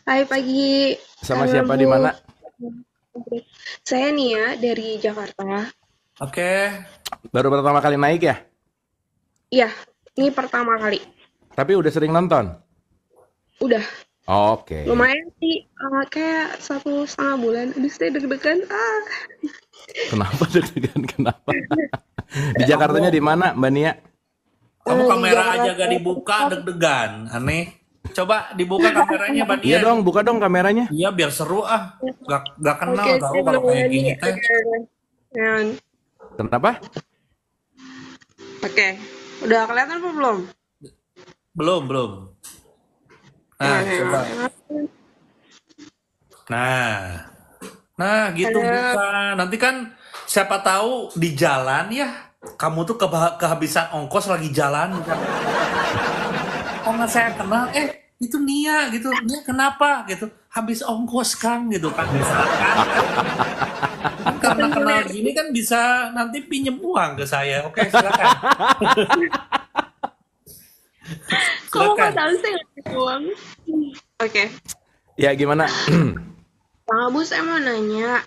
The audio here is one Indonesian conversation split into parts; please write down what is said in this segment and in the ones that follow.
Hai pagi, Sama Kang siapa di Abu. mana? Saya nih ya dari Jakarta. Oke, Baru pertama kali naik ya? Iya, ini pertama kali. Tapi udah sering nonton? Udah Oke. lumayan sih, kayak 1,5 bulan. Aduh, saya deg-degan. Kenapa deg-degan? Kenapa? Di Jakartanya kamu di mana, Mbak Nia? kamu Di kamera Jakarta aja gak dibuka Selatan. deg-degan, aneh. Coba dibuka kameranya, Iya Banian. dong, buka dong kameranya. Iya, biar seru ah. Gak kenal Oke, tahu saya kalau kayak menemani. gini teh. Oke, Yan. Kenapa? Oke, udah kelihatan apa belum? Belum, belum. Nah, coba. Nah, nah gitu Ada. buka. Nanti kan siapa tahu di jalan ya, kamu tuh kehabisan ongkos lagi jalan. Oh nggak saya kenal, itu Nia gitu. Nia kenapa gitu? Habis ongkos Kang gitu kan misalkan kan. Kan karena kenal gini kan bisa nanti pinjem uang ke saya. Oke, silakan. Kamu Silakan. nggak tahu saya nggak punya uang. Oke, Ya gimana? Bang Abu, saya mau nanya,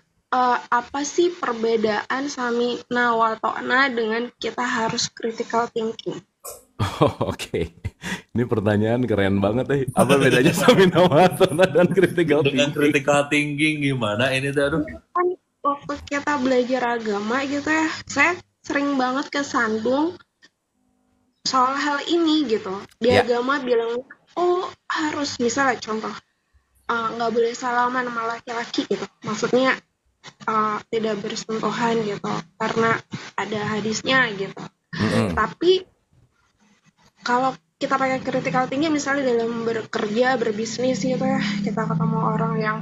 apa sih perbedaan Sami Nawatona dengan kita harus critical thinking? Oh, oke. Ini pertanyaan keren banget eh. Apa bedanya Saminawatsana dan critical Dengan thinking? critical thinking gimana ini tuh aduh. Kan waktu kita belajar agama gitu ya, saya sering banget kesandung soal hal ini gitu. Di Ya. agama bilang, oh harus misalnya contoh, nggak boleh salaman sama laki-laki gitu. Maksudnya tidak bersentuhan gitu, karena ada hadisnya gitu. Mm-mm. Tapi kalau kita pakai critical thinking misalnya dalam bekerja, berbisnis gitu ya, kita ketemu orang yang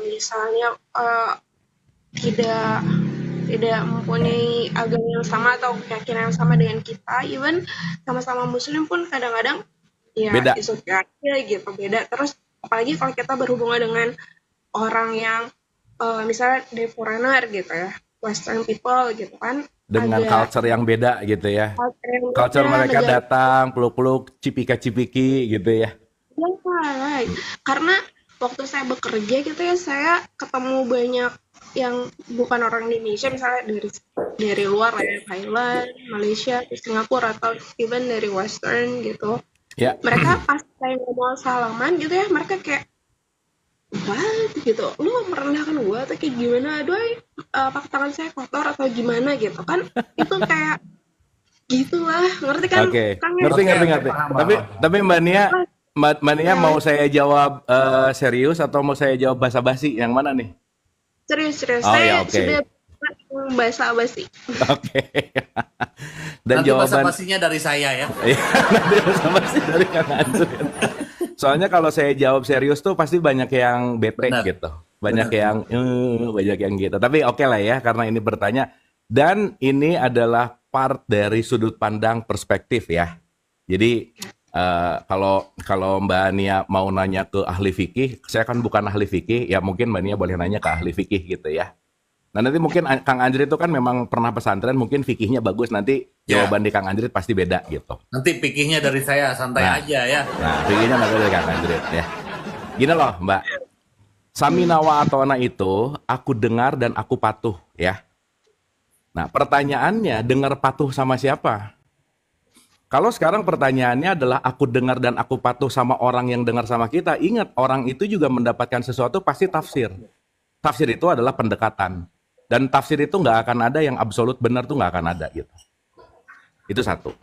misalnya tidak tidak mempunyai agama yang sama atau keyakinan yang sama dengan kita, even sama-sama muslim pun kadang-kadang ya Beda. isu aja gitu, beda. Terus apalagi kalau kita berhubungan dengan orang yang misalnya dari foreigner gitu ya, western people gitu kan, Dengan agak culture yang beda gitu ya. culture yang Culture beda, mereka negara. datang, peluk-peluk, cipika-cipiki gitu ya. Ya, right. Karena waktu saya bekerja gitu ya, saya ketemu banyak yang bukan orang Indonesia, misalnya dari luar lah ya, Thailand, Malaysia, Singapura, atau even dari Western gitu. Ya. Mereka pas saya ngomong salaman gitu ya, mereka kayak, what? Gitu, lu merendahkan gue atau kayak gimana? Aduh, apa tangan saya kotor atau gimana gitu kan? Itu kayak gitulah, ngerti kan? Oke, Kang ya? ngerti Oke, ngerti oke, ngerti. paham, Tapi paham. Mbak Nia, Mbak Nia Ya, mau saya jawab serius atau mau saya jawab basa-basi? Yang mana nih? serius, serius. Oh Saya ya sudah oke. bahasa basi. Oke. Dan Nanti jawaban basa-basinya dari saya ya. iya, nanti basa-basi dari Kang Andrew. Soalnya kalau saya jawab serius tuh pasti banyak yang bete Benar, gitu. Banyak benar. yang banyak yang gitu. Tapi oke lah ya karena ini bertanya dan ini adalah part dari sudut pandang perspektif ya. Jadi kalau kalau Mbak Nia mau nanya ke ahli fikih, saya kan bukan ahli fikih, ya mungkin Mbak Nia boleh nanya ke ahli fikih gitu ya. Nah nanti mungkin Kang Anjrit itu kan memang pernah pesantren, mungkin fikihnya bagus, nanti Ya, jawaban di Kang Anjrit pasti beda gitu. nanti pikirnya dari saya, santai Nah, aja ya. fikihnya nanti dari Kang Anjrit ya. Gini loh Mbak, Saminawa Atona itu aku dengar dan aku patuh ya. Nah pertanyaannya dengar patuh sama siapa? Kalau sekarang pertanyaannya adalah aku dengar dan aku patuh sama orang yang dengar sama kita, ingat orang itu juga mendapatkan sesuatu pasti tafsir. Tafsir itu adalah pendekatan. Dan tafsir itu nggak akan ada yang absolut benar tuh nggak akan ada gitu. Itu satu.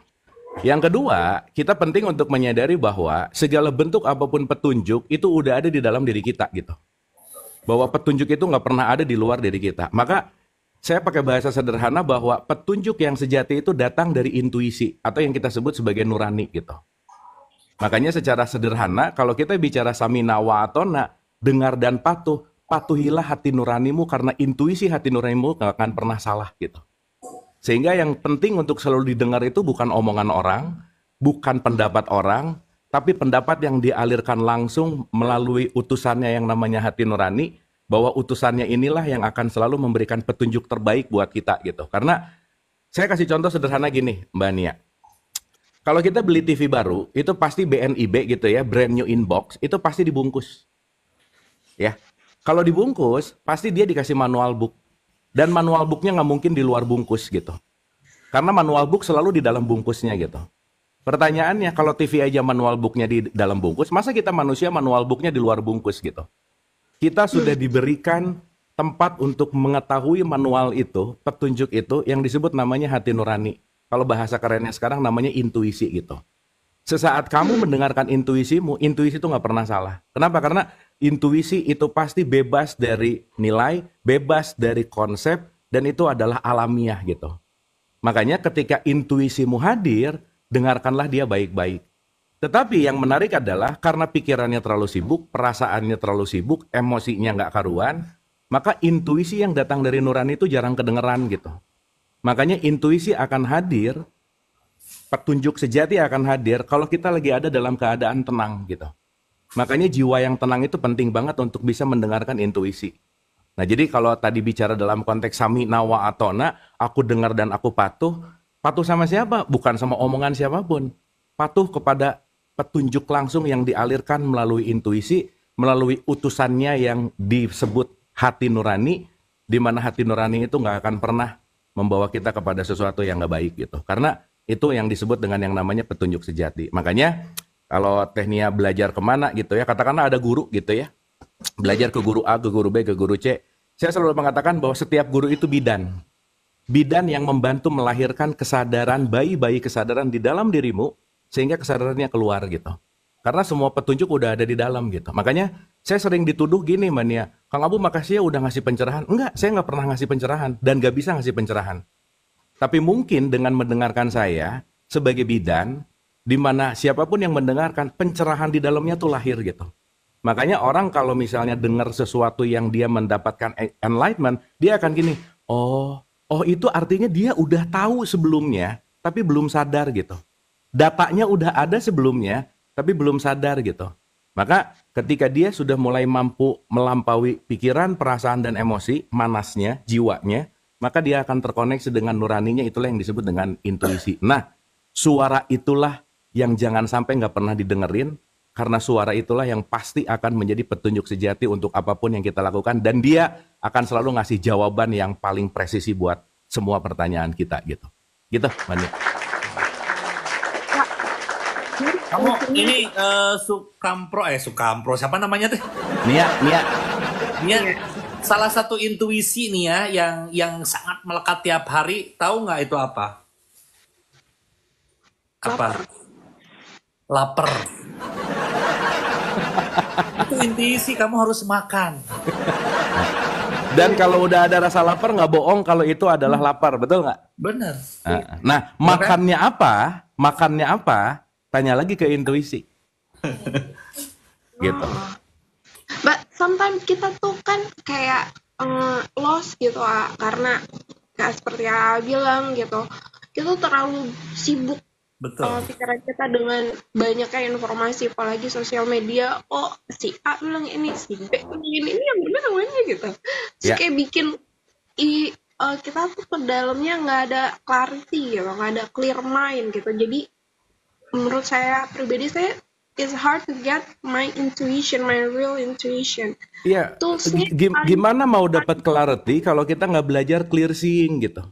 Yang kedua, kita penting untuk menyadari bahwa segala bentuk apapun petunjuk itu udah ada di dalam diri kita gitu. Bahwa petunjuk itu nggak pernah ada di luar diri kita. Maka saya pakai bahasa sederhana bahwa petunjuk yang sejati itu datang dari intuisi atau yang kita sebut sebagai nurani gitu. Makanya secara sederhana kalau kita bicara samina wa atona, dengar dan patuh, patuhilah hati nuranimu karena intuisi hati nuranimu nggak akan pernah salah gitu. Sehingga yang penting untuk selalu didengar itu bukan omongan orang, bukan pendapat orang, tapi pendapat yang dialirkan langsung melalui utusannya yang namanya hati nurani, bahwa utusannya inilah yang akan selalu memberikan petunjuk terbaik buat kita gitu. Karena saya kasih contoh sederhana gini, Mbak Nia. Kalau kita beli TV baru, itu pasti BNIB gitu ya, brand new in box, itu pasti dibungkus. Ya, kalau dibungkus, pasti dia dikasih manual book. Dan manual booknya nggak mungkin di luar bungkus gitu. Karena manual book selalu di dalam bungkusnya gitu. Pertanyaannya, kalau TV aja manual booknya di dalam bungkus, masa kita manusia manual booknya di luar bungkus gitu? Kita sudah diberikan tempat untuk mengetahui manual itu, petunjuk itu, yang disebut namanya hati nurani. Kalau bahasa kerennya sekarang namanya intuisi gitu. Sesaat kamu mendengarkan intuisimu, intuisi itu nggak pernah salah. Kenapa? Karena intuisi itu pasti bebas dari nilai, bebas dari konsep, dan itu adalah alamiah gitu. Makanya ketika intuisimu hadir, dengarkanlah dia baik-baik. Tetapi yang menarik adalah karena pikirannya terlalu sibuk, perasaannya terlalu sibuk, emosinya nggak karuan, maka intuisi yang datang dari nurani itu jarang kedengeran gitu. Makanya intuisi akan hadir, petunjuk sejati akan hadir kalau kita lagi ada dalam keadaan tenang gitu. Makanya jiwa yang tenang itu penting banget untuk bisa mendengarkan intuisi. Nah jadi kalau tadi bicara dalam konteks sami nawa atona, aku dengar dan aku patuh, patuh sama siapa? Bukan sama omongan siapapun. Patuh kepada petunjuk langsung yang dialirkan melalui intuisi, melalui utusannya yang disebut hati nurani, di mana hati nurani itu nggak akan pernah membawa kita kepada sesuatu yang nggak baik gitu. Karena itu yang disebut dengan yang namanya petunjuk sejati. Makanya kalau Tehnia belajar kemana gitu ya, katakanlah ada guru gitu ya, belajar ke guru A, ke guru B, ke guru C. Saya selalu mengatakan bahwa setiap guru itu bidan. Bidan yang membantu melahirkan kesadaran, bayi-bayi kesadaran di dalam dirimu, sehingga kesadarannya keluar gitu. Karena semua petunjuk udah ada di dalam gitu. Makanya saya sering dituduh gini Mania, Kang Abu makasih ya udah ngasih pencerahan. Enggak, saya nggak pernah ngasih pencerahan dan nggak bisa ngasih pencerahan. Tapi mungkin dengan mendengarkan saya sebagai bidan, di mana siapapun yang mendengarkan, pencerahan di dalamnya tuh lahir gitu. Makanya orang kalau misalnya dengar sesuatu yang dia mendapatkan enlightenment, dia akan gini, oh itu artinya dia udah tahu sebelumnya, tapi belum sadar gitu. Datanya udah ada sebelumnya, tapi belum sadar gitu. Maka ketika dia sudah mulai mampu melampaui pikiran, perasaan, dan emosi, manasnya, jiwanya, maka dia akan terkoneksi dengan nuraninya, itulah yang disebut dengan intuisi. Nah, suara itulah yang jangan sampai nggak pernah didengerin, karena suara itulah yang pasti akan menjadi petunjuk sejati untuk apapun yang kita lakukan, dan dia akan selalu ngasih jawaban yang paling presisi buat semua pertanyaan kita gitu. Gitu, Mani. Kamu ini Sukampro siapa namanya teh? Nia. Salah satu intuisi nih ya yang sangat melekat tiap hari, tahu nggak itu apa? Apa? Lapar. Itu intuisi, kamu harus makan. Dan kalau udah ada rasa lapar nggak bohong kalau itu adalah lapar, betul nggak? Bener. Nah, makannya apa? Makannya apa? Tanya lagi ke intuisi. Gitu. But sometimes kita tuh kan kayak lost gitu karena kayak seperti yang bilang gitu, kita terlalu sibuk Betul. pikiran kita dengan banyaknya informasi, apalagi sosial media. Oh, si A bilang ini, si B bilang ini yang benar namanya gitu. Terus kayak bikin kita tuh ke dalamnya nggak ada clarity gitu, nggak ada clear mind gitu. Jadi menurut saya pribadi, it's hard to get my intuition, my real intuition. Iya. Gimana mau dapat clarity kalau kita nggak belajar clear seeing gitu?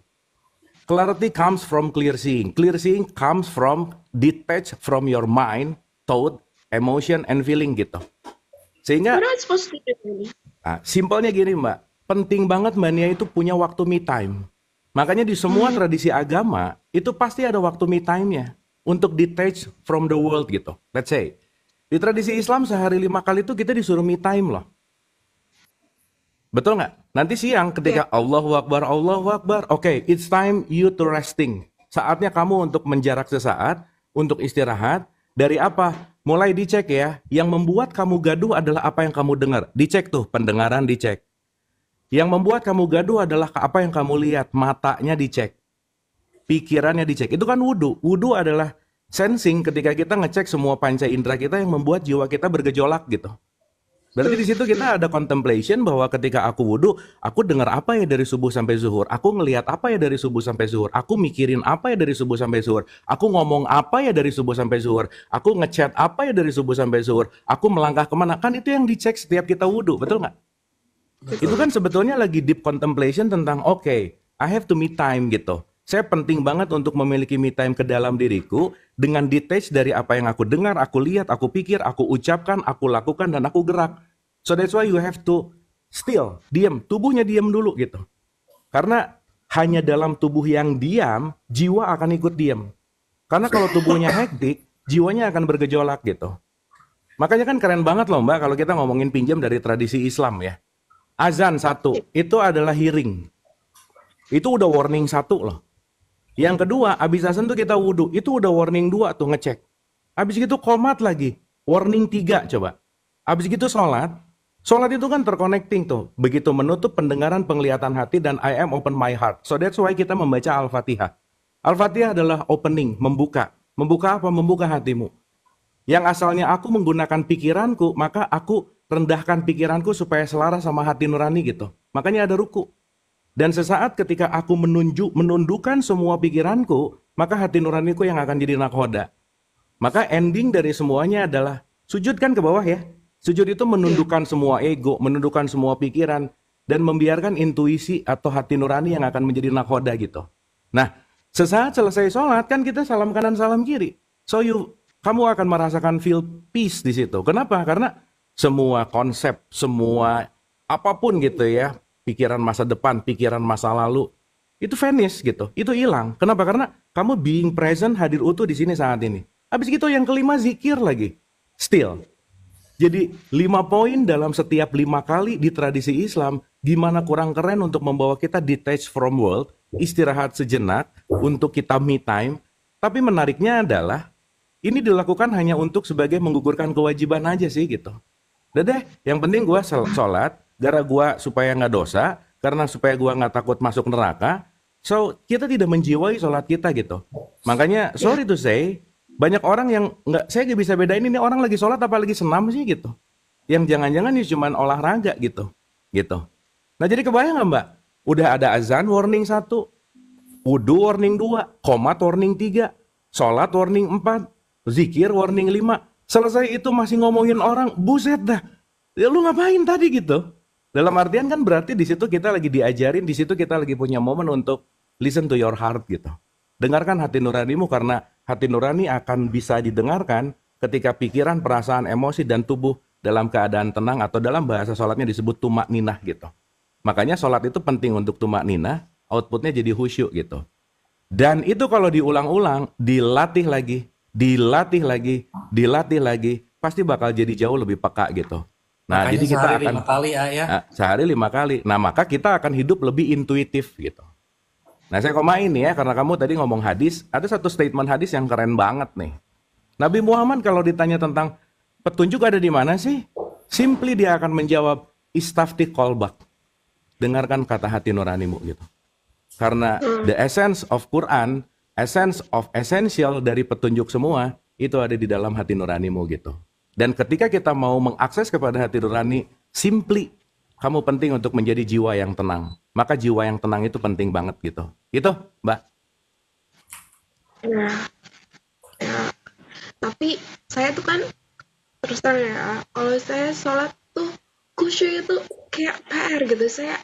Clarity comes from clear seeing. Clear seeing comes from detach from your mind, thought, emotion, and feeling gitu. Sehingga, simpelnya gini Mbak, penting banget Mania itu punya waktu me time. Makanya di semua tradisi agama, itu pasti ada waktu me time-nya. Untuk detach from the world gitu. Let's say, di tradisi Islam sehari 5 kali itu kita disuruh me time loh. Betul nggak? Nanti siang ketika Allahu Akbar, okay, it's time you to resting. Saatnya kamu untuk menjarak sesaat, untuk istirahat. Dari apa? Mulai dicek ya. Yang membuat kamu gaduh adalah apa yang kamu dengar. Dicek tuh, pendengaran dicek. Yang membuat kamu gaduh adalah apa yang kamu lihat. Matanya dicek. Pikirannya dicek. Itu kan wudu. Wudu adalah sensing ketika kita ngecek semua panca indera kita yang membuat jiwa kita bergejolak gitu. Berarti di situ kita ada contemplation bahwa ketika aku wudhu, aku dengar apa ya dari subuh sampai zuhur, aku ngelihat apa ya dari subuh sampai zuhur, aku mikirin apa ya dari subuh sampai zuhur, aku ngomong apa ya dari subuh sampai zuhur, aku ngechat apa ya dari subuh sampai zuhur, aku melangkah kemana, kan itu yang dicek setiap kita wudhu, betul nggak? Itu kan sebetulnya lagi deep contemplation tentang okay, I have to me time gitu. Saya penting banget untuk memiliki me time ke dalam diriku dengan detach dari apa yang aku dengar, aku lihat, aku pikir, aku ucapkan, aku lakukan, dan aku gerak. So that's why you have to still, diam, tubuhnya diam dulu gitu. Karena hanya dalam tubuh yang diam, jiwa akan ikut diam. Karena kalau tubuhnya hektik, jiwanya akan bergejolak gitu. Makanya kan keren banget loh Mbak kalau kita ngomongin pinjam dari tradisi Islam ya. Azan satu, itu adalah hearing. Itu udah warning satu loh. Yang kedua, abis azan tuh kita wudhu, itu udah warning 2 tuh ngecek. Abis gitu qomat lagi, warning 3 coba. Abis gitu sholat itu kan terconnecting tuh. Begitu menutup pendengaran, penglihatan hati, dan I am open my heart. So that's why kita membaca Al-Fatihah. Al-Fatihah adalah opening, membuka. Membuka apa? Membuka hatimu. Yang asalnya aku menggunakan pikiranku, maka aku rendahkan pikiranku supaya selaras sama hati nurani gitu. Makanya ada ruku. Dan sesaat ketika aku menundukkan semua pikiranku, maka hati nuraniku yang akan jadi nakhoda. Maka ending dari semuanya adalah sujud kan ke bawah ya. Sujud itu menundukkan semua ego, menundukkan semua pikiran, dan membiarkan intuisi atau hati nurani yang akan menjadi nakhoda gitu. Nah, sesaat selesai sholat kan kita salam kanan salam kiri. So kamu akan merasakan feel peace di situ. Kenapa? Karena semua konsep, semua apapun gitu ya, pikiran masa depan, pikiran masa lalu, itu vanish gitu, itu hilang. Kenapa? Karena kamu being present, hadir utuh di sini saat ini. Habis gitu yang kelima zikir lagi, still. Jadi 5 poin dalam setiap 5 kali di tradisi Islam, gimana kurang keren untuk membawa kita detach from world, istirahat sejenak, untuk kita me time. Tapi menariknya adalah, ini dilakukan hanya untuk sebagai menggugurkan kewajiban aja sih gitu. Udah deh, yang penting gue sholat, gara gue supaya nggak dosa, karena supaya gue nggak takut masuk neraka. So, kita tidak menjiwai sholat kita gitu. Makanya, sorry to say, banyak orang yang saya nggak bisa bedain ini orang lagi sholat apa lagi senam sih gitu. Yang jangan-jangan ini cuma olahraga gitu. Nah jadi kebayang nggak Mbak? Udah ada azan warning 1, wudu warning 2, qomat warning 3, sholat warning 4, zikir warning 5. Selesai itu masih ngomongin orang, buset dah. Ya lu ngapain tadi gitu? Dalam artian kan berarti di situ kita lagi diajarin, di situ kita lagi punya momen untuk listen to your heart gitu. Dengarkan hati nuranimu karena hati nurani akan bisa didengarkan ketika pikiran, perasaan, emosi, dan tubuh dalam keadaan tenang atau dalam bahasa sholatnya disebut tumak ninah gitu. Makanya sholat itu penting untuk tumak ninah, outputnya jadi khusyuk gitu. Dan itu kalau diulang-ulang, dilatih lagi, pasti bakal jadi jauh lebih peka gitu. Nah, Makanya jadi kita sehari akan 5 kali ya. sehari 5 kali. Nah, maka kita akan hidup lebih intuitif gitu. Nah, saya komain nih ya, karena kamu tadi ngomong hadis, ada satu statement hadis yang keren banget nih. Nabi Muhammad kalau ditanya tentang petunjuk ada di mana sih? Simply dia akan menjawab, istafti qalbak. Dengarkan kata hati nuranimu gitu. Karena the essence of Quran, essence of essential dari petunjuk semua, itu ada di dalam hati nuranimu gitu. Dan ketika kita mau mengakses kepada hati nurani, simply kamu penting untuk menjadi jiwa yang tenang. Maka jiwa yang tenang itu penting banget gitu. Itu, Mbak. Ya, ya. Tapi saya tuh kan terus terang ya, kalau saya sholat tuh khusyuk itu kayak PR gitu. Saya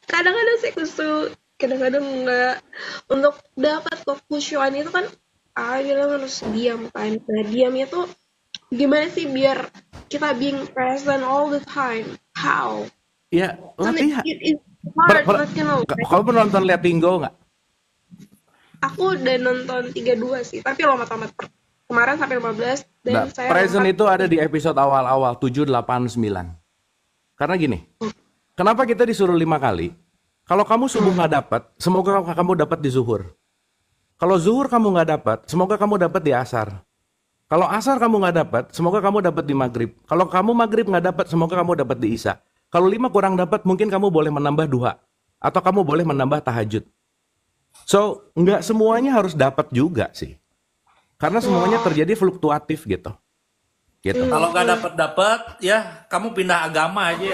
kadang-kadang saya khusyuk, kadang-kadang enggak. Untuk dapat kekhusyuan itu kan, bilang harus diam kan. Nah, diamnya tuh gimana sih biar kita being present all the time? How? Ya, latihan. It's hard, but you know. Kamu pernah nonton Lihat Tinggo nggak? Aku udah nonton 32 sih, tapi lompat-lompat kemarin sampai 15 dan Nah, saya present lompat. itu ada di episode awal-awal 7, 8, 9. Karena gini, kenapa kita disuruh 5 kali? Kalau kamu subuh nggak dapat, semoga kamu dapat di zuhur. Kalau zuhur kamu nggak dapat, semoga kamu dapat di asar. Kalau asar kamu nggak dapat, semoga kamu dapat di maghrib. Kalau kamu maghrib nggak dapat, semoga kamu dapat di isya. Kalau 5 kurang dapat, mungkin kamu boleh menambah 2. Atau kamu boleh menambah tahajud. So, nggak semuanya harus dapat juga sih. Karena semuanya terjadi fluktuatif gitu. gitu. Kalau nggak dapat ya kamu pindah agama aja.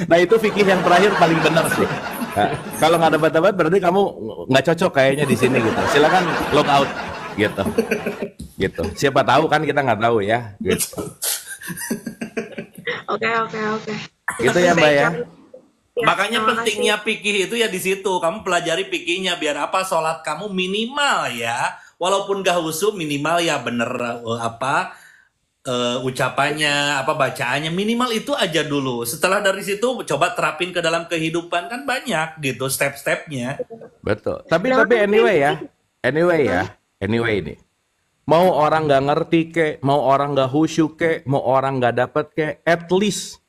Nah itu fikih yang terakhir paling benar sih. Nah, kalau nggak dapat berarti kamu nggak cocok kayaknya di sini gitu. Silakan log out gitu. Gitu. Siapa tahu kan kita nggak tahu ya. Gitu. Oke. Gitu ya Mbak ya. Makanya terima pentingnya fikih itu ya di situ. Kamu pelajari fikihnya biar apa? Sholat kamu minimal ya, walaupun gak khusyuk minimal ya bener ucapannya, bacaannya minimal itu aja dulu. Setelah dari situ coba terapin ke dalam kehidupan kan banyak gitu step-stepnya. Betul. Tapi anyway ini. Mau orang nggak ngerti mau orang nggak khusyuk mau orang nggak dapet at least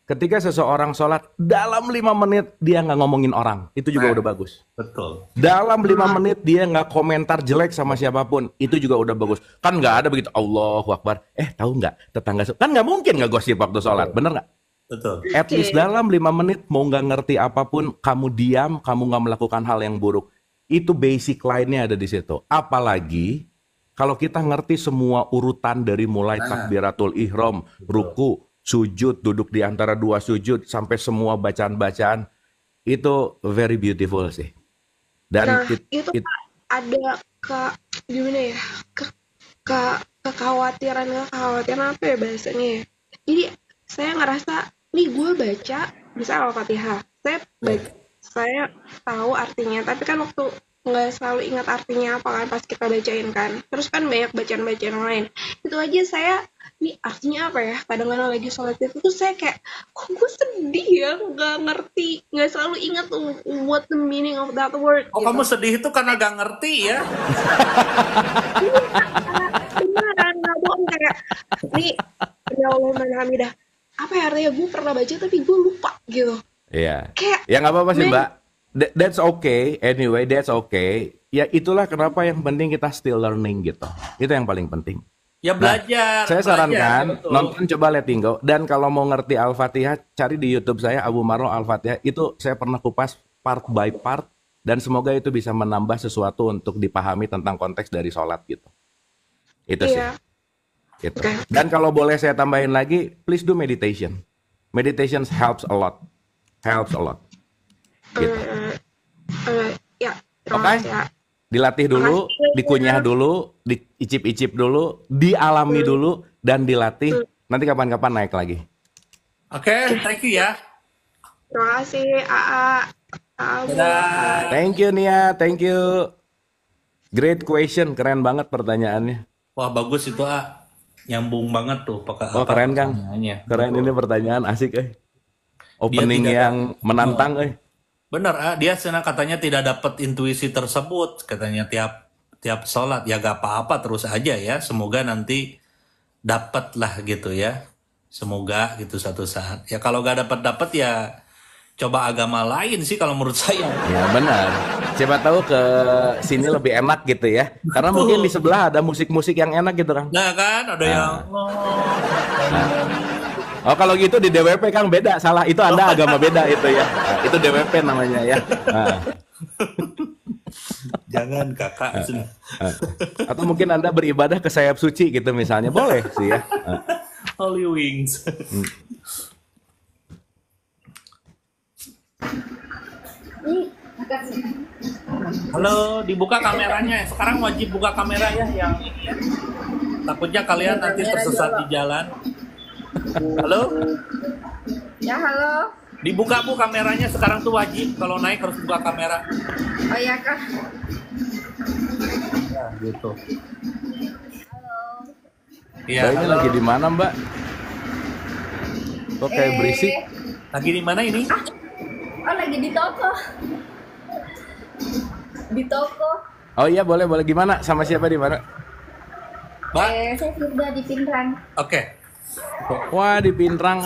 ketika seseorang sholat dalam 5 menit dia nggak ngomongin orang, itu juga udah bagus. Betul. Dalam 5 menit dia nggak komentar jelek sama siapapun, itu juga udah bagus. Kan nggak ada begitu Allahu Akbar. Tahu nggak tetangga kan nggak mungkin nggak gosip waktu sholat, bener nggak? Betul. At least dalam 5 menit mau nggak ngerti apapun, kamu diam, kamu nggak melakukan hal yang buruk. Itu basic line-nya ada di situ. Apalagi kalau kita ngerti semua urutan dari mulai takbiratul ihram, ruku, sujud, duduk di antara 2 sujud, sampai semua bacaan-bacaan, itu very beautiful sih. Dan itu ada gimana ya? Kekhawatiran apa ya bahasanya ya? Jadi saya ngerasa nih gue baca misalnya Al-Fatihah, saya tahu artinya, tapi kan waktu nggak selalu ingat artinya apa kan pas kita bacain kan. Terus kan banyak bacaan-bacaan lain. Itu aja saya ini artinya apa ya? Kadang-kadang lagi sholat itu tuh saya kayak kok gue sedih ya, nggak ngerti, nggak selalu ingat what the meaning of that word. Oh gitu. Kamu sedih itu karena gak ngerti ya? Beneran nggak bohong kayak nih ya Allah Hamidah. Apa ya artinya gue pernah baca tapi gue lupa gitu. Iya. Ya nggak apa-apa sih Mbak. That's okay. Anyway, that's okay. Ya itulah kenapa yang penting kita still learning gitu. Itu yang paling penting. Ya belajar. Saya sarankan betul. nonton coba Letting Go. Dan kalau mau ngerti Al-Fatihah, cari di YouTube saya Abu Marro Al-Fatihah. Itu saya pernah kupas part by part. Dan semoga itu bisa menambah sesuatu untuk dipahami tentang konteks dari sholat gitu. Itu sih. Gitu. Dan kalau boleh saya tambahin lagi, please do meditation. Meditation helps a lot. Helps a lot. Gitu. Ya, Oke. Dilatih dulu, dikunyah dulu, diicip-icip dulu, dialami dulu, dan dilatih. Nanti kapan-kapan naik lagi. Oke, thank you ya. Terima kasih, Thank you Nia, thank you. Great question, keren banget pertanyaannya. Wah bagus itu nyambung banget tuh. Keren Kang. Keren ini pertanyaan asik Opening yang menantang Bener dia katanya tidak dapat intuisi tersebut, katanya tiap sholat ya gak apa-apa terus aja ya, semoga nanti dapat lah gitu ya, semoga gitu suatu saat ya. Kalau gak dapat ya coba agama lain sih kalau menurut saya. Ya benar, siapa tahu ke sini lebih enak gitu ya, karena mungkin di sebelah ada musik-musik yang enak gitu Kang. Nah kan ada yang Oh kalau gitu di DWP Kang beda, salah, itu Anda agama beda itu ya. Nah, itu DWP namanya ya. Nah. Jangan kakak. Atau mungkin Anda beribadah ke sayap suci gitu misalnya, boleh sih ya. Holy Wings. Halo, dibuka kameranya. Sekarang wajib buka kamera ya yang ini ya. Takutnya kalian nanti tersesat di jalan. Halo? Ya, halo. Dibuka Bu kameranya, sekarang tuh wajib kalau naik harus buka kamera. Oh iya kah? Ya, gitu. Halo. Iya. Ini lagi di mana Mbak? Kok kayak berisik? Lagi di mana ini? Oh lagi di toko. Di toko. Oh iya boleh. Gimana? Sama siapa di mana? Mbak? Saya sudah di Pinrang. Oke. Wah di Pinrang,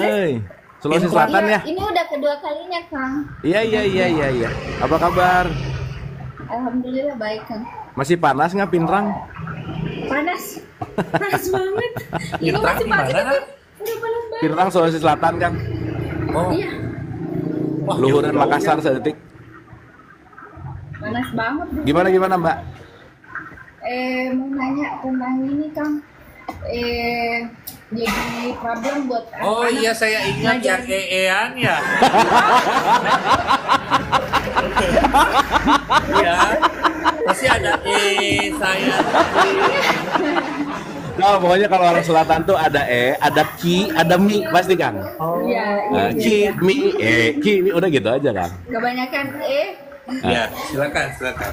Sulawesi Selatan ya? Ini udah kedua kalinya, Kang. Iya. Apa kabar? Alhamdulillah baik, Kang. Masih panas nggak Pinrang? Panas banget. Ini Pinrang masih di mana? pagi tapi udah panas banget. Pinrang Sulawesi Selatan kan? Oh. Iya. Wah, Luhuran Makassar sedetik. panas banget di Gimana sini. gimana Mbak? Mau nanya tentang ini Kang. Jadi problem buat Oh anak-anak iya, saya ingat yang ngajar. EE-an ya. Iya. Pasti ada saya. Nah, pokoknya kalau orang selatan tuh ada ada ki, ada mi pasti kan. Iya, iya, iya, Ki, iya. mi, ki, mi udah gitu aja kan. Kebanyakan Ya, silakan, silakan.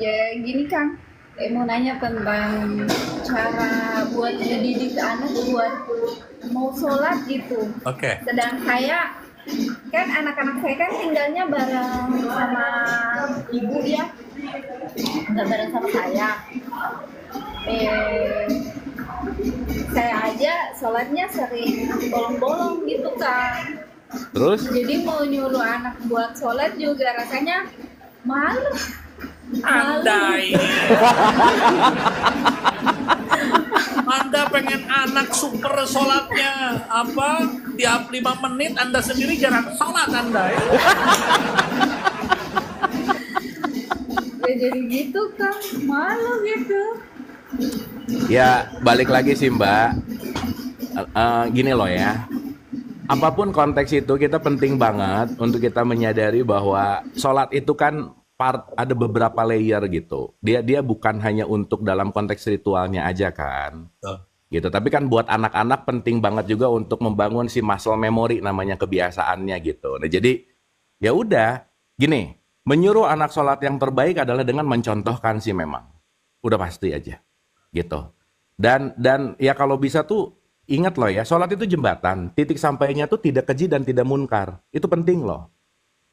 ya gini Kang. Mau nanya tentang cara buat mendidik anak buat mau sholat gitu. Oke. Sedang saya kan anak-anak saya kan tinggalnya bareng sama ibu ya, nggak bareng sama saya. Saya aja sholatnya sering bolong-bolong gitu Kang. Terus Jadi mau nyuruh anak buat sholat juga rasanya malu. Anda ini. Anda pengen anak super sholatnya apa? Tiap 5 menit Anda sendiri jarang sholat Anda ya. Ya jadi gitu Kang, malu gitu. ya balik lagi sih Mbak. Gini loh ya. Apapun konteks itu kita penting banget untuk kita menyadari bahwa sholat itu kan ada beberapa layer gitu. Dia bukan hanya untuk dalam konteks ritualnya aja kan. Gitu. Tapi kan buat anak-anak penting banget juga untuk membangun si muscle memory namanya kebiasaannya gitu. Nah, jadi ya udah gini, menyuruh anak sholat yang terbaik adalah dengan mencontohkan sih memang. Udah pasti aja. Gitu. Dan ya kalau bisa tuh ingat loh ya, sholat itu jembatan. Titik sampainya tuh tidak keji dan tidak munkar. Itu penting loh.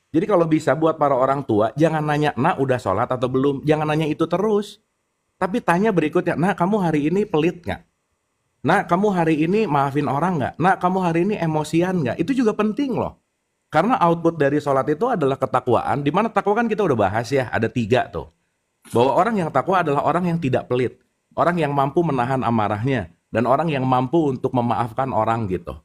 Jadi kalau bisa buat para orang tua, jangan nanya, nak udah sholat atau belum. Jangan nanya itu terus. Tapi tanya berikutnya, nak kamu hari ini pelit nggak? Nak kamu hari ini maafin orang nggak? Nak kamu hari ini emosian nggak? Itu juga penting loh. Karena output dari sholat itu adalah ketakwaan. Dimana takwa kan kita udah bahas ya, ada 3 tuh. Bahwa orang yang takwa adalah orang yang tidak pelit. Orang yang mampu menahan amarahnya. Dan orang yang mampu untuk memaafkan orang gitu.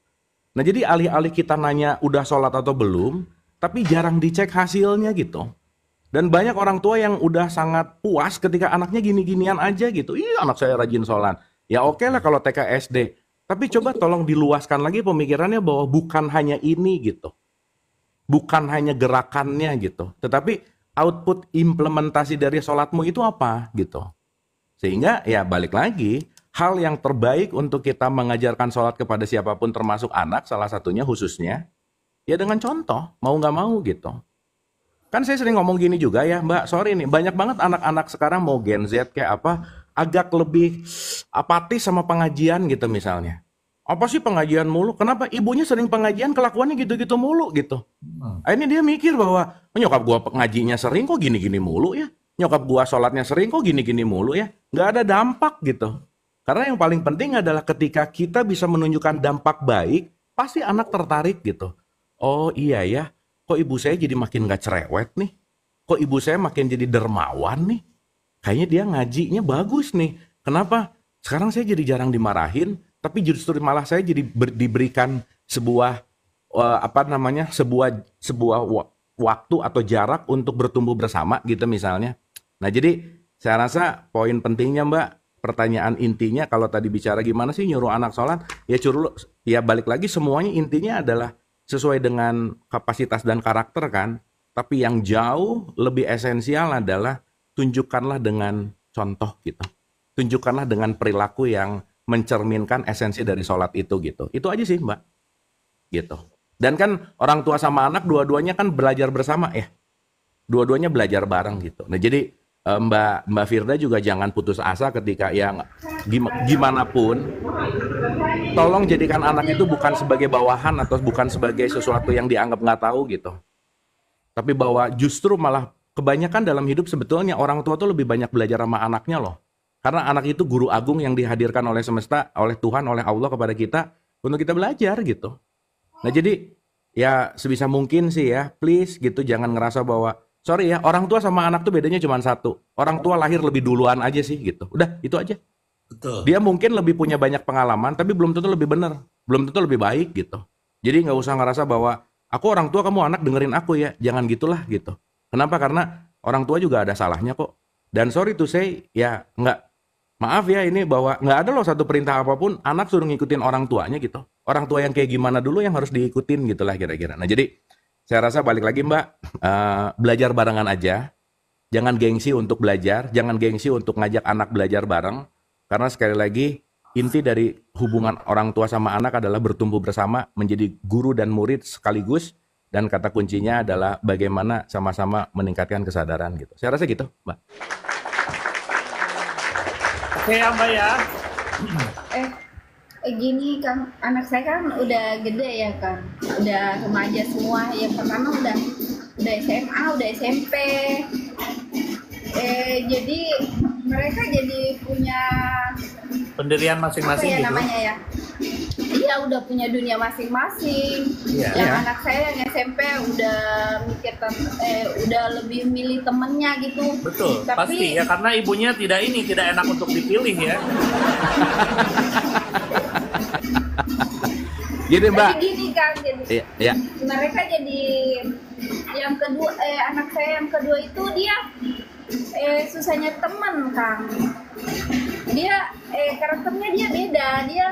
Nah jadi alih-alih kita nanya udah sholat atau belum, tapi jarang dicek hasilnya gitu. Dan banyak orang tua yang udah sangat puas ketika anaknya gini-ginian aja gitu. Iya anak saya rajin sholat. Ya oke lah kalau TK SD. Tapi coba tolong diluaskan lagi pemikirannya bahwa bukan hanya ini gitu. Bukan hanya gerakannya gitu. Tetapi output implementasi dari sholatmu itu apa gitu. Sehingga ya balik lagi, hal yang terbaik untuk kita mengajarkan sholat kepada siapapun termasuk anak, salah satunya khususnya, ya dengan contoh, mau nggak mau gitu. Kan saya sering ngomong gini juga ya, Mbak, sorry nih, banyak banget anak-anak sekarang mau Gen Z kayak apa, agak lebih apatis sama pengajian gitu misalnya. Apa sih pengajian mulu? Kenapa ibunya sering pengajian kelakuannya gitu-gitu mulu gitu. Akhirnya dia mikir bahwa nyokap gua ngajinya sering kok gini-gini mulu ya. Nyokap gua sholatnya sering kok gini-gini mulu ya. Nggak ada dampak gitu. Karena yang paling penting adalah ketika kita bisa menunjukkan dampak baik, pasti anak tertarik gitu. Oh iya ya, kok ibu saya jadi makin gak cerewet nih? Kok ibu saya makin jadi dermawan nih? Kayaknya dia ngajinya bagus nih. Kenapa? Sekarang saya jadi jarang dimarahin, tapi justru malah saya jadi diberikan sebuah sebuah waktu atau jarak untuk bertumbuh bersama gitu misalnya. Nah jadi saya rasa poin pentingnya Mbak, pertanyaan intinya kalau tadi bicara gimana sih nyuruh anak sholat, ya balik lagi semuanya intinya adalah sesuai dengan kapasitas dan karakter kan. Tapi yang jauh lebih esensial adalah tunjukkanlah dengan contoh gitu. Tunjukkanlah dengan perilaku yang mencerminkan esensi dari sholat itu gitu. Itu aja sih Mbak. Gitu. Dan kan orang tua sama anak dua-duanya kan belajar bersama ya. Dua-duanya belajar bareng gitu. Nah jadi Mbak Firda juga jangan putus asa ketika yang gimana pun, tolong jadikan anak itu bukan sebagai bawahan atau bukan sebagai sesuatu yang dianggap nggak tahu gitu. Tapi bahwa justru malah kebanyakan dalam hidup sebetulnya orang tua tuh lebih banyak belajar sama anaknya loh. Karena anak itu guru agung yang dihadirkan oleh semesta, oleh Tuhan, oleh Allah kepada kita untuk kita belajar gitu. Nah jadi ya sebisa mungkin sih ya, please gitu jangan ngerasa bahwa sorry ya, orang tua sama anak tuh bedanya cuma satu. Orang tua lahir lebih duluan aja sih gitu. Udah, itu aja. Betul. Dia mungkin lebih punya banyak pengalaman, tapi belum tentu lebih benar. Belum tentu lebih baik gitu. Jadi nggak usah ngerasa bahwa aku orang tua, kamu anak dengerin aku ya. Jangan gitulah gitu. Kenapa? Karena Orang tua juga ada salahnya kok. Dan sorry to say, ya maaf ya ini bahwa nggak ada loh satu perintah apapun anak suruh ngikutin orang tuanya gitu. Orang tua yang kayak gimana dulu yang harus diikutin gitulah kira-kira. Nah jadi saya rasa balik lagi Mbak, belajar barengan aja. Jangan gengsi untuk belajar, jangan gengsi untuk ngajak anak belajar bareng. Karena sekali lagi inti dari hubungan orang tua sama anak adalah bertumbuh bersama menjadi guru dan murid sekaligus. Dan kata kuncinya adalah bagaimana sama-sama meningkatkan kesadaran gitu. Saya rasa gitu Mbak. Oke ya Mbak ya. Gini Kang, anak saya kan udah gede ya Kang, udah remaja semua. Yang pertama udah SMA, udah SMP. Jadi mereka jadi punya Pendirian masing-masing apa ya gitu. namanya ya? Iya udah punya dunia masing-masing. Iya. Yang Iya. anak saya yang SMP udah mikir udah lebih milih temennya gitu. Betul, Tapi pasti ya karena ibunya tidak enak untuk dipilih ya. Gini Mbak. tapi gini Kang, jadi Iya. mereka jadi yang kedua anak saya yang kedua itu dia susahnya teman Kang. Dia karakternya dia beda, dia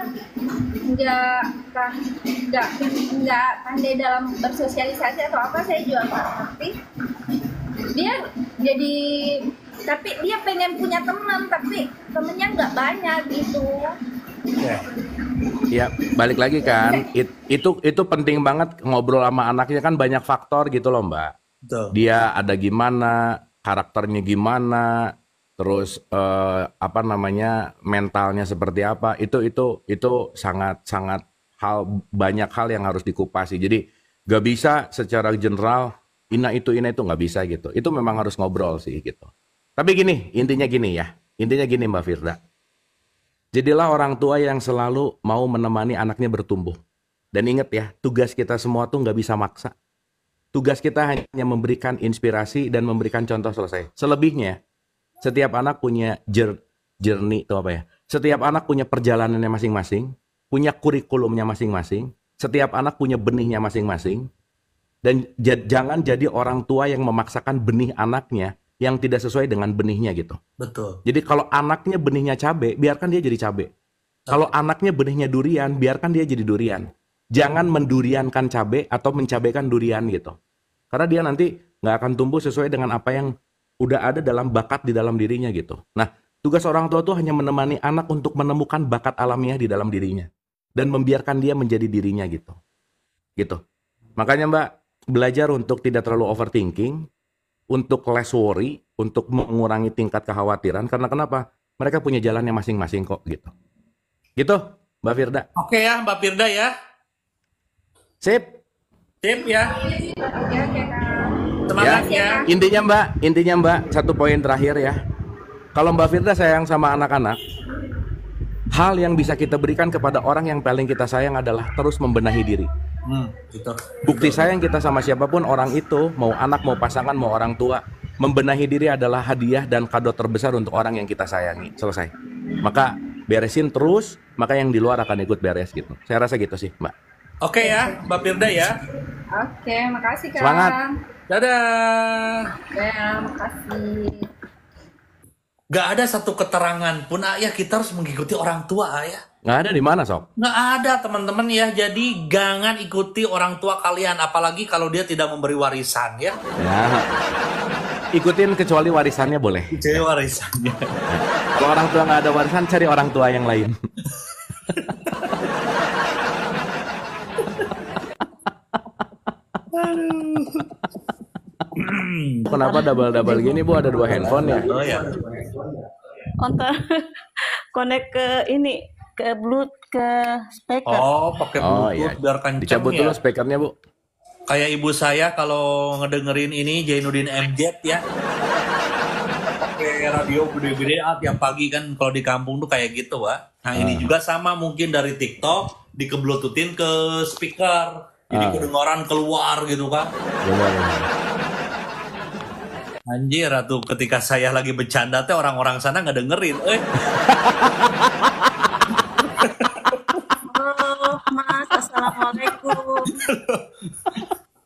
nggak pandai dalam bersosialisasi atau apa, saya juga nggak ngerti. Dia jadi tapi dia pengen punya teman tapi temennya nggak banyak gitu. Ya. Ya, balik lagi kan, itu penting banget ngobrol sama anaknya kan banyak faktor gitu loh Mbak. Betul. Dia ada gimana, karakternya gimana, terus mentalnya seperti apa, itu sangat banyak hal yang harus dikupas sih. Jadi gak bisa secara general ina itu nggak bisa gitu. Itu memang harus ngobrol sih gitu. Tapi intinya gini Mbak Firda. Jadilah orang tua yang selalu mau menemani anaknya bertumbuh. Dan ingat ya, tugas kita semua tuh nggak bisa maksa. Tugas kita hanya memberikan inspirasi dan memberikan contoh selesai. Selebihnya, setiap anak punya journey itu apa ya? Setiap anak punya perjalanannya masing-masing, punya kurikulumnya masing-masing. Setiap anak punya benihnya masing-masing. Dan jangan jadi orang tua yang memaksakan benih anaknya yang tidak sesuai dengan benihnya gitu. Betul. Jadi kalau anaknya benihnya cabe, biarkan dia jadi cabe. Kalau anaknya benihnya durian, biarkan dia jadi durian. Jangan menduriankan cabe atau mencabekan durian gitu. Karena dia nanti nggak akan tumbuh sesuai dengan apa yang udah ada dalam bakat di dalam dirinya gitu. Nah, tugas orang tua tuh hanya menemani anak untuk menemukan bakat alamiah di dalam dirinya. Dan membiarkan dia menjadi dirinya gitu. Gitu. Makanya Mbak, belajar untuk tidak terlalu overthinking, untuk less worry, untuk mengurangi tingkat kekhawatiran. Karena kenapa? Mereka punya jalannya masing-masing kok gitu. Gitu, Mbak Firda. Oke ya Mbak Firda ya. Sip. Sip ya. Oke Kang. Semangat ya. Intinya Mbak, satu poin terakhir ya. Kalau Mbak Firda sayang sama anak-anak, hal yang bisa kita berikan kepada orang yang paling kita sayang adalah terus membenahi diri. Gitu. Bukti sayang kita sama siapapun orang itu, mau anak, mau pasangan, mau orang tua, membenahi diri adalah hadiah dan kado terbesar untuk orang yang kita sayangi. Selesai. Maka beresin terus, maka yang di luar akan ikut beres gitu. Saya rasa gitu sih, Mbak. Oke ya Mbak Firda ya. Oke, makasih Kang. Semangat. Dadah. Ya, makasih. Gak ada satu keterangan pun ya kita harus mengikuti orang tua ya. Nggak ada di mana, Sob? Nggak ada teman-teman ya. Jadi jangan ikuti orang tua kalian, apalagi kalau dia tidak memberi warisan ya. Ya. Ikutin kecuali warisannya boleh. Jadi warisannya. Kalau orang tua nggak ada warisan, cari orang tua yang lain. Kenapa double gini, Bu? Ada 2 handphone ya? Oh ya. Untuk connect ke ini, ke Bluetooth, ke speaker. Oh, pakai Oh Bluetooth iya. biar kenceng Dicabut ya. dulu speakernya, Bu. Kayak ibu saya kalau ngedengerin ini Jainuddin MZ ya. Pakai radio gede-gede tiap pagi kan kalau di kampung tuh kayak gitu, Wak. Nah, ini juga sama mungkin dari TikTok dikeblutoothin ke speaker. Jadi kedengaran keluar gitu kan. Benar. Anjir, tuh ketika saya lagi bercanda teh orang-orang sana nggak dengerin. Halo, Mas. Assalamualaikum.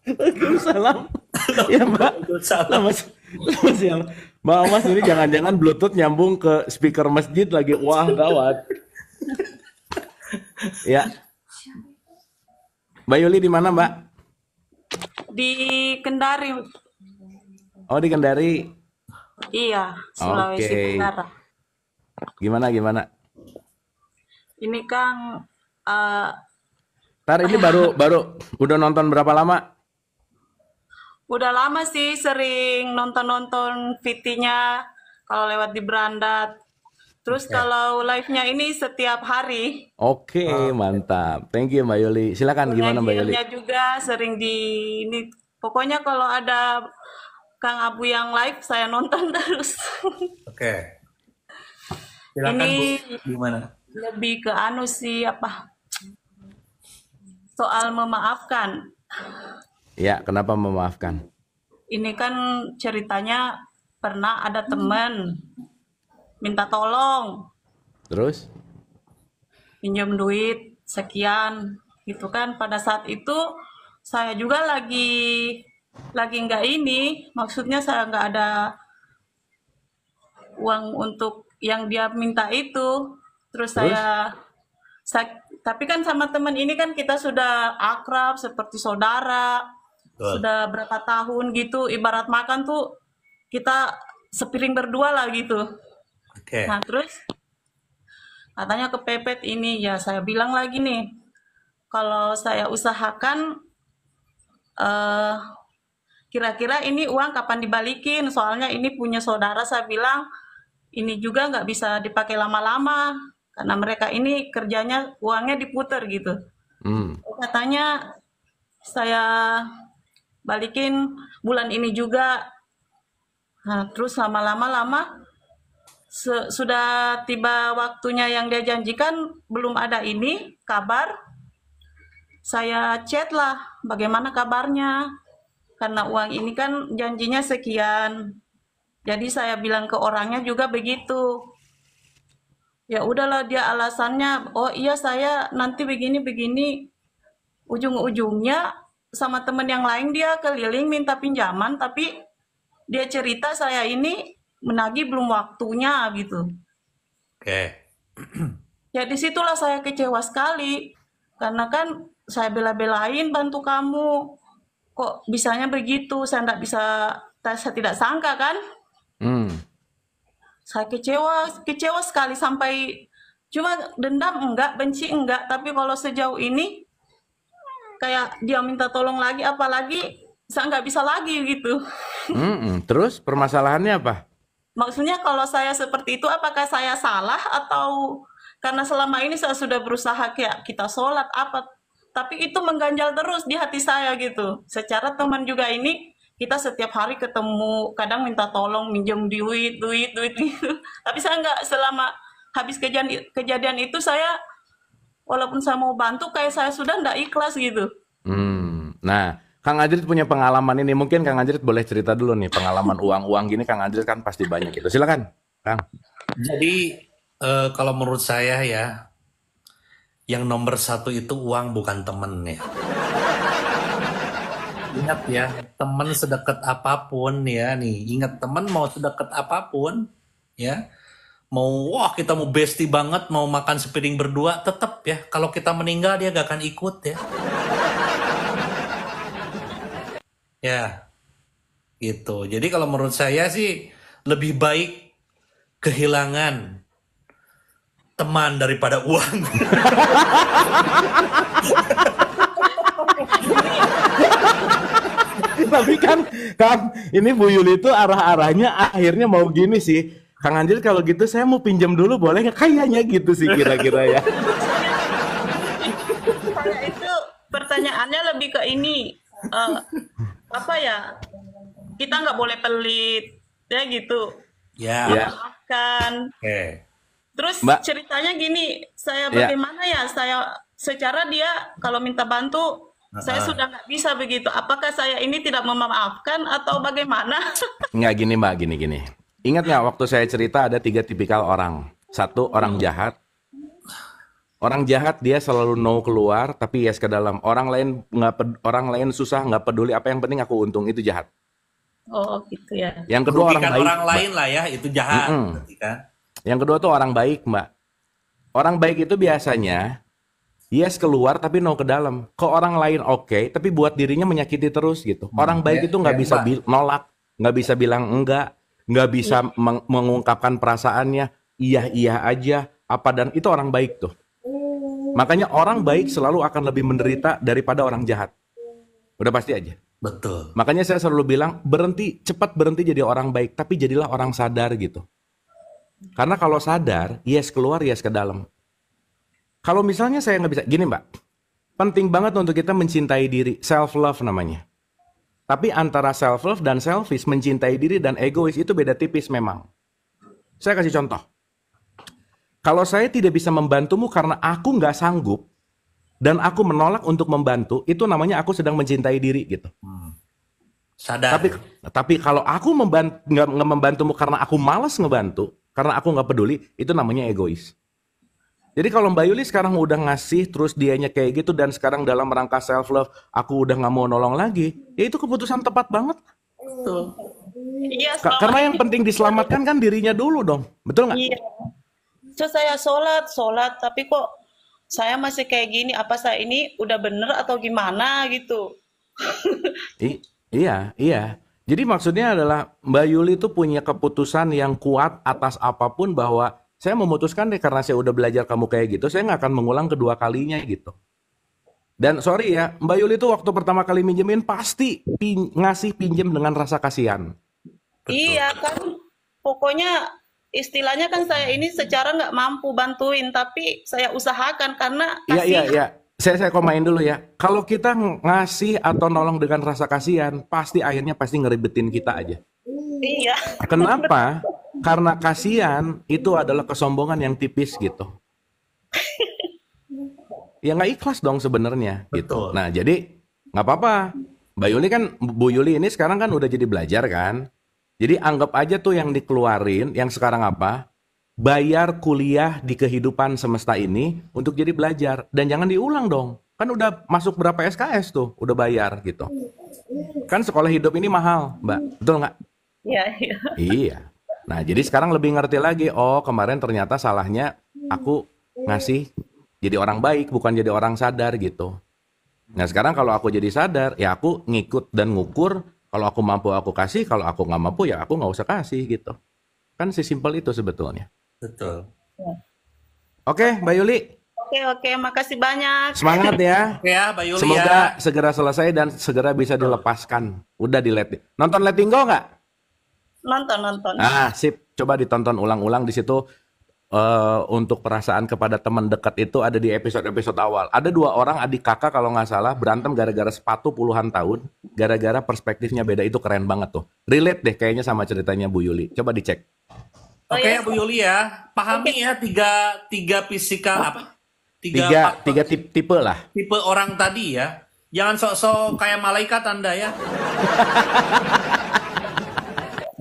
Waalaikumsalam. Ya, Mbak. Salah. Sial. Mbak Mas ini jangan-jangan Bluetooth nyambung ke speaker masjid lagi. Wah, gawat. Ya. Mbak Yuli di mana, Mbak? Di Kendari. Oh, di Kendari. Iya, Sulawesi Oke. Tenggara. Gimana? Ini kan eh, Ntar ini baru udah nonton berapa lama? udah lama sih sering nonton-nonton VT-nya kalau lewat di Berandat. Terus kalau live-nya ini setiap hari. Oke, mantap. Thank you Mbak Yuli. Silakan gimana Mbak Yuli? Penyajiannya juga sering di ini. Pokoknya kalau ada Kang Abu yang live, saya nonton terus. Oke. Silakan Bu, Ini gimana? lebih ke anu sih apa? Soal memaafkan. Ya, kenapa memaafkan? Ini kan ceritanya pernah ada teman minta tolong Terus? pinjam duit sekian gitu kan. Pada saat itu saya juga lagi nggak ini, maksudnya saya nggak ada uang untuk yang dia minta itu. Terus saya tapi kan sama teman ini kan kita sudah akrab seperti saudara, Betul. sudah berapa tahun gitu, ibarat makan tuh kita sepiring berdua lah gitu. Oke. Nah terus katanya kepepet ini, ya saya bilang lagi nih, kalau saya usahakan eh kira-kira ini uang kapan dibalikin, soalnya ini punya saudara, saya bilang ini juga nggak bisa dipakai lama-lama karena mereka ini kerjanya uangnya diputer gitu. Hmm. Katanya saya balikin bulan ini juga. Nah terus lama-lama sudah tiba waktunya yang dia janjikan, belum ada ini kabar. Saya chat lah, bagaimana kabarnya? Karena uang ini kan janjinya sekian. Jadi saya bilang ke orangnya juga begitu. Ya udahlah, dia alasannya, oh iya saya nanti begini-begini. Ujung-ujungnya sama temen yang lain dia keliling minta pinjaman, tapi dia cerita saya ini menagih belum waktunya gitu. Oke. Ya disitulah saya kecewa sekali. Karena kan saya bela-belain bantu kamu. Kok bisanya begitu? Saya tidak sangka kan. Hmm. Saya kecewa sekali sampai cuma dendam enggak, benci enggak. Tapi kalau sejauh ini kayak dia minta tolong lagi, apalagi saya nggak bisa lagi gitu. Terus permasalahannya apa? Maksudnya kalau saya seperti itu, apakah saya salah atau karena selama ini saya sudah berusaha kayak kita sholat apa, tapi itu mengganjal terus di hati saya gitu. Secara teman juga ini kita setiap hari ketemu, kadang minta tolong minjem duit gitu. Tapi saya nggak, selama habis kejadian itu saya walaupun saya mau bantu kayak saya sudah nggak ikhlas gitu. Nah, Kang Ajrit punya pengalaman ini. Mungkin Kang Ajrit boleh cerita dulu nih pengalaman uang-uang gini. Kang Ajrit kan pasti banyak gitu. Silakan, Kang. Jadi kalau menurut saya ya, yang nomor satu itu uang, bukan temen ya. Ingat ya, temen sedekat apapun ya nih. Ingat, temen mau sedekat apapun ya. Wah kita mau bestie banget, mau makan sepiring berdua, tetap ya. Kalau kita meninggal dia gak akan ikut ya. Ya, gitu. Jadi kalau menurut saya sih lebih baik kehilangan teman daripada uang. Tapi kan, ini Bu Yuli itu arah-arahnya akhirnya mau gini sih. Kang Ajrit kalau gitu saya mau pinjam dulu boleh nggak? Kayaknya gitu sih kira-kira ya. Saya itu pertanyaannya lebih ke ini, apa ya? Kita nggak boleh pelit, ya gitu. Ya. Ya. Maafkan. Oke. Terus Mbak. ceritanya gini, saya Ya. bagaimana ya? Saya secara dia kalau minta bantu, saya sudah nggak bisa begitu. Apakah saya ini tidak memaafkan atau bagaimana? Nggak gini Mbak, gini. Ingat nggak waktu saya cerita ada 3 tipikal orang. Satu, orang jahat. Orang jahat dia selalu no keluar, tapi yes ke dalam. Orang lain susah, nggak peduli apa yang penting aku untung, itu jahat. Oh, gitu ya. Yang kedua orang Merugikan baik, orang Mbak. lain lah ya, itu jahat. Mm-mm. Berarti kan. Yang kedua tuh orang baik, Mbak. Orang baik itu biasanya yes keluar tapi no ke dalam. Ke orang lain oke, tapi buat dirinya menyakiti terus gitu. Orang baik itu nggak kayak bisa Mbak. nolak, nggak bisa bilang enggak, nggak bisa mengungkapkan perasaannya. Iya aja. Apa dan itu orang baik tuh. Makanya orang baik selalu akan lebih menderita daripada orang jahat. Udah pasti aja. Betul. Makanya saya selalu bilang cepat berhenti jadi orang baik, tapi jadilah orang sadar gitu. Karena kalau sadar, yes keluar, yes ke dalam. Kalau misalnya saya nggak bisa, gini Mbak, penting banget untuk kita mencintai diri, self love namanya. Tapi antara self love dan selfish, mencintai diri dan egois itu beda tipis memang. Saya kasih contoh. Kalau saya tidak bisa membantumu karena aku nggak sanggup dan aku menolak untuk membantu, itu namanya aku sedang mencintai diri gitu. Sadar. Tapi kalau aku nggak membantumu karena aku malas ngebantu, karena aku nggak peduli, itu namanya egois. Jadi kalau Mbak Yuli sekarang udah ngasih, terus dianya kayak gitu, dan sekarang dalam rangka self love, aku udah nggak mau nolong lagi, ya itu keputusan tepat banget. Betul. Iya, Karena yang penting diselamatkan kan dirinya dulu dong, betul nggak? iya. So saya sholat, tapi kok saya masih kayak gini, apa saya ini udah bener atau gimana gitu. Iya. Jadi maksudnya adalah Mbak Yuli itu punya keputusan yang kuat atas apapun bahwa saya memutuskan deh karena saya udah belajar kamu kayak gitu, saya nggak akan mengulang kedua kalinya gitu. Dan sorry ya, Mbak Yuli itu waktu pertama kali minjemin pasti ngasih pinjem dengan rasa kasihan. Iya kan, pokoknya istilahnya kan saya ini secara nggak mampu bantuin, tapi saya usahakan karena Iya. kasih. Saya komain dulu ya. Kalau kita ngasih atau nolong dengan rasa kasihan, pasti akhirnya ngeribetin kita aja. Iya. Kenapa? Karena kasihan itu adalah kesombongan yang tipis gitu. Ya nggak ikhlas dong sebenarnya gitu. Betul. Nah jadi nggak apa-apa. Mbak Yuli kan, Bu Yuli ini sekarang kan udah jadi belajar kan. Jadi anggap aja tuh yang dikeluarin, yang sekarang apa? Bayar kuliah di kehidupan semesta ini untuk jadi belajar. Dan jangan diulang dong. Kan udah masuk berapa SKS tuh, udah bayar gitu. Kan sekolah hidup ini mahal, Mbak. Betul nggak? Iya. Iya. Nah, jadi sekarang lebih ngerti lagi. Oh, kemarin ternyata salahnya aku ngasih jadi orang baik, bukan jadi orang sadar gitu. Nah, sekarang kalau aku jadi sadar, ya aku ngikut dan ngukur. Kalau aku mampu aku kasih, kalau aku nggak mampu ya aku nggak usah kasih gitu. Kan sesimpel itu sebetulnya. Betul. Oke, Mbak Yuli. Oke, makasih banyak. Semangat ya. Oke ya, Mbak Yuli Semoga ya. segera selesai dan segera bisa dilepaskan. Udah nonton Letting Go nggak? Nonton. Sip. Coba ditonton ulang-ulang di situ. Untuk perasaan kepada teman dekat itu ada di episode-episode awal. Ada 2 orang adik kakak kalau nggak salah berantem gara-gara sepatu puluhan tahun. Gara-gara perspektifnya beda, itu keren banget tuh. Relate deh kayaknya sama ceritanya Bu Yuli. Coba dicek. Oke ya, Bu Yuli ya. Pahami ya tiga fisikal apa? Tiga tipe lah. Tipe orang tadi ya. Jangan sok-sok kayak malaikat Anda ya.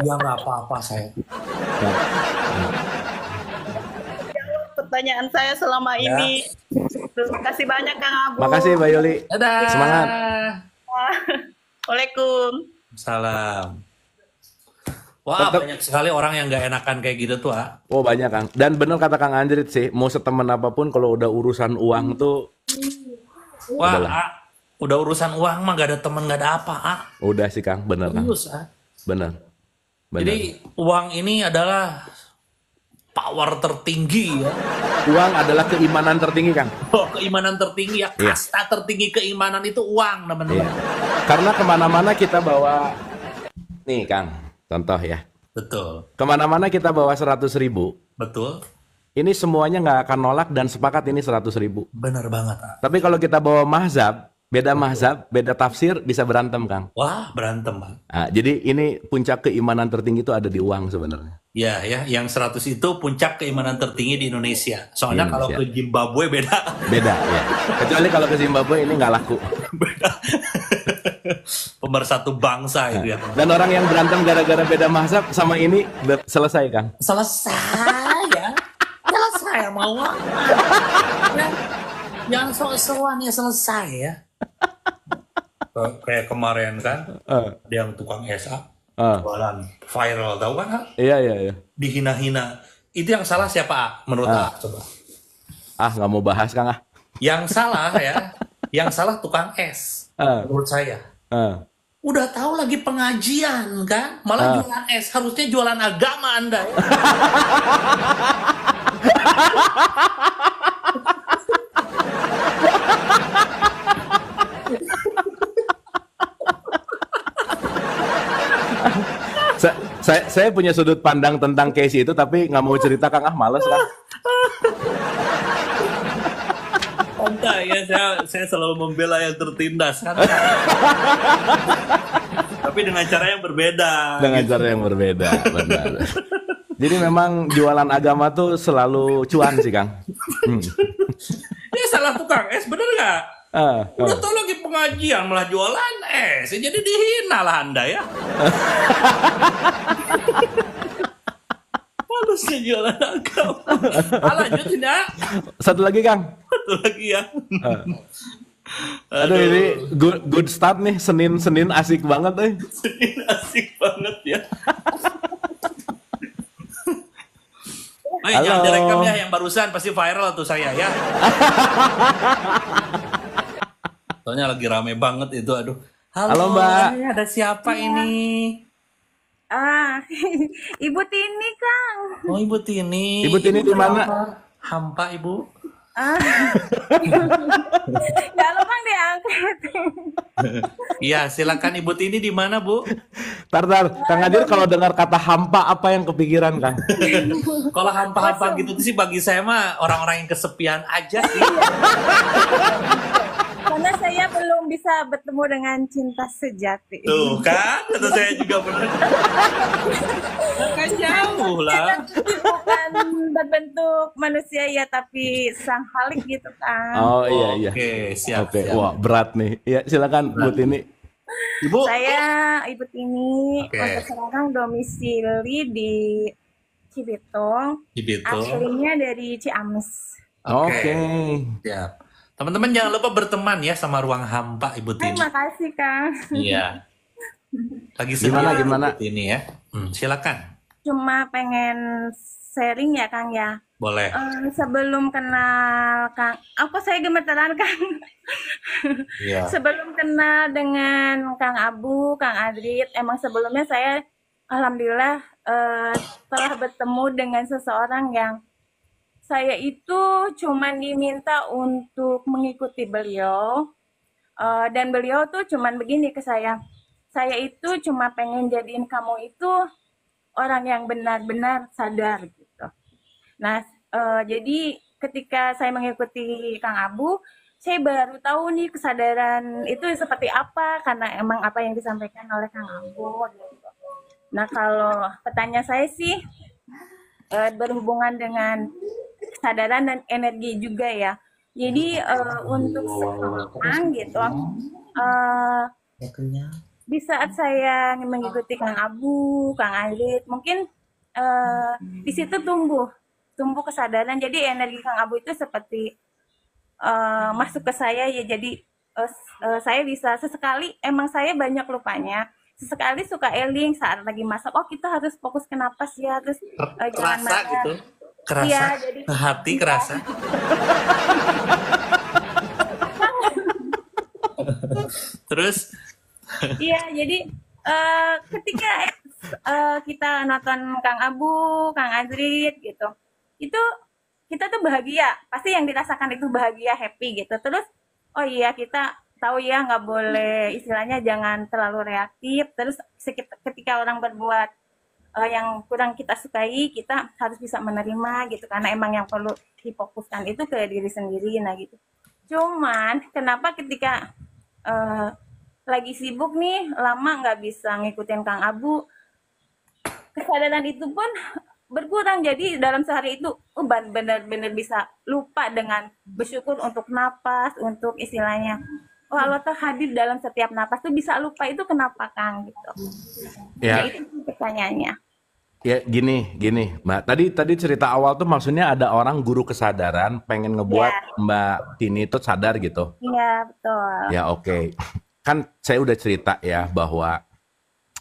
Ya nggak apa-apa saya. Pertanyaan saya selama ini. Terima kasih banyak Kang Abu. Makasih Mbak Yuli. Dadah. Semangat. Waalaikumsalam. Salam. Wah, banyak sekali orang yang nggak enakan kayak gitu tuh, ah. Oh banyak Kang. Dan bener kata Kang Andrit sih, mau setemen apapun kalau udah urusan uang tuh, Wah, udahlah. ah, udah urusan uang mah gak ada temen, gak ada apa, ah. Udah sih Kang, bener Kang. Serius, ah. Bener. Jadi uang ini adalah power tertinggi ya. Uang adalah keimanan tertinggi Kang. Oh, keimanan tertinggi ya, Iya. kasta tertinggi keimanan itu uang, teman-teman. Iya. Karena kemana-mana kita bawa, nih Kang, contoh ya. Betul, Kemana-mana kita bawa 100.000, betul, ini semuanya nggak akan nolak dan sepakat ini 100.000. benar banget, ah. Tapi kalau kita bawa mazhab, beda tafsir, bisa berantem Kang. Wah, berantem, ah. Nah, jadi ini puncak keimanan tertinggi itu ada di uang sebenarnya. Ya, yang 100 itu puncak keimanan tertinggi di Indonesia. Soalnya Di kalau Indonesia. ke Zimbabwe beda. Beda ya. Kecuali kalau ke Zimbabwe ini nggak laku. Beda. Pemersatu bangsa itu ya. Dan orang yang berantem gara-gara beda mazhab sama ini selesai Kang. Selesai ya. Selesai mau. Yang sok-sokan ya selesai ya. Kayak kemarin kan, ada yang tukang SA Ah, Jualan viral, tahu kan? Kak? iya iya iya. Dihina-hina. Itu yang salah siapa, A? Menurut A? Coba. Nggak mau bahas Kang ah. Yang salah ya, yang salah tukang es. Ah, Menurut saya. ah, Udah tahu lagi pengajian kan, malah ah. jualan es. Harusnya jualan agama Anda ya. Saya punya sudut pandang tentang Casey itu, tapi nggak mau cerita Kang ah, males Kang. Entah ya, saya selalu membela yang tertindas kan. Tapi dengan cara yang berbeda. Dengan cara yang berbeda, benar. Jadi memang jualan agama tuh selalu cuan sih Kang. Dia salah tukang es, bener nggak? Udah Ah. tau lagi pengajian malah jualan es, jadi dihina lah Anda ya. Harusnya jualan agama. Lanjutin ya. Satu lagi Kang. Satu lagi ya. Aduh, ini good start nih, Senin asik banget eh. Ini asik banget ya. Jangan Halo. direkam ya, yang barusan pasti viral tuh saya ya. Soalnya lagi rame banget itu, aduh. Halo, Mbak. Ada siapa ini? Ibu Tini, Kang. Oh, Ibu Tini. Ibu Tini di mana? Hampa, Ibu. Gak lupa diangkat. Iya, silakan Ibu Tini di mana, Bu? Tar, Kang Adil kalau dengar kata hampa apa yang kepikiran Kang? Kalau hampa-hampa gitu sih bagi saya mah orang-orang yang kesepian aja sih. Karena saya belum bisa bertemu dengan cinta sejati. Tuh kan, kata saya juga benar. Kan jauh lah. Bukan berbentuk manusia ya, tapi sang halik gitu kan. Oh iya. Oke, siap. Oke, siap. wah berat nih. Ya silakan Bu Tini. Ibu. Saya Ibu Tini, Oke. untuk sekarang domisili di Cibitung, Cibitung. aslinya dari Ciamis. Oke. Siap. Teman-teman jangan lupa berteman ya sama ruang hampa Ibu Tini. Terima kasih Kang. Iya. Lagi Gimana, sedih gimana? Ibu Tini ya. Silakan. Cuma pengen sharing ya Kang ya. Boleh. Sebelum kenal Kang, apa saya gemeteran Kang? Iya. Sebelum kenal dengan Kang Abu, Kang Adrit, emang sebelumnya saya alhamdulillah telah bertemu dengan seseorang yang saya itu cuman diminta untuk mengikuti beliau, dan beliau tuh cuman begini ke saya itu cuma pengen jadiin kamu itu orang yang benar-benar sadar gitu. Nah, jadi ketika saya mengikuti Kang Abu, saya baru tahu nih kesadaran itu seperti apa, karena emang apa yang disampaikan oleh Kang Abu gitu. Nah, kalau pertanyaan saya sih berhubungan dengan kesadaran dan energi juga ya. Jadi untuk sekarang gitu, di saat saya mengikuti Kang Abu, Kang Adit, mungkin di situ tumbuh kesadaran. Jadi energi Kang Abu itu seperti masuk ke saya ya. Jadi saya bisa sesekali, emang saya banyak lupanya. Sesekali suka eling saat lagi masak. Oh, kita harus fokus ke napas ya, terus jangan Kerasa gitu. Kerasa. Iya, jadi Hati kerasa. Terus iya, jadi ketika kita nonton Kang Abu, Kang Adrit gitu, itu kita tuh bahagia. Pasti yang dirasakan itu bahagia, happy gitu. Terus, oh iya kita tahu ya nggak boleh, istilahnya jangan terlalu reaktif. Terus ketika orang berbuat yang kurang kita sukai, kita harus bisa menerima gitu. Karena emang yang perlu difokuskan itu ke diri sendiri, nah gitu. Cuman kenapa ketika lagi sibuk nih, lama nggak bisa ngikutin Kang Abu, kesadaran itu pun berkurang. Jadi dalam sehari itu benar-benar bisa lupa dengan bersyukur untuk napas, untuk istilahnya Allah tuh hadir dalam setiap napas tuh bisa lupa. Itu kenapa Kang gitu? Ya. Nah, itu pertanyaannya. Ya gini Mbak. Tadi cerita awal tuh maksudnya ada orang guru kesadaran pengen ngebuat Mbak Tini itu sadar gitu. Iya betul. Ya oke. Kan saya udah cerita ya bahwa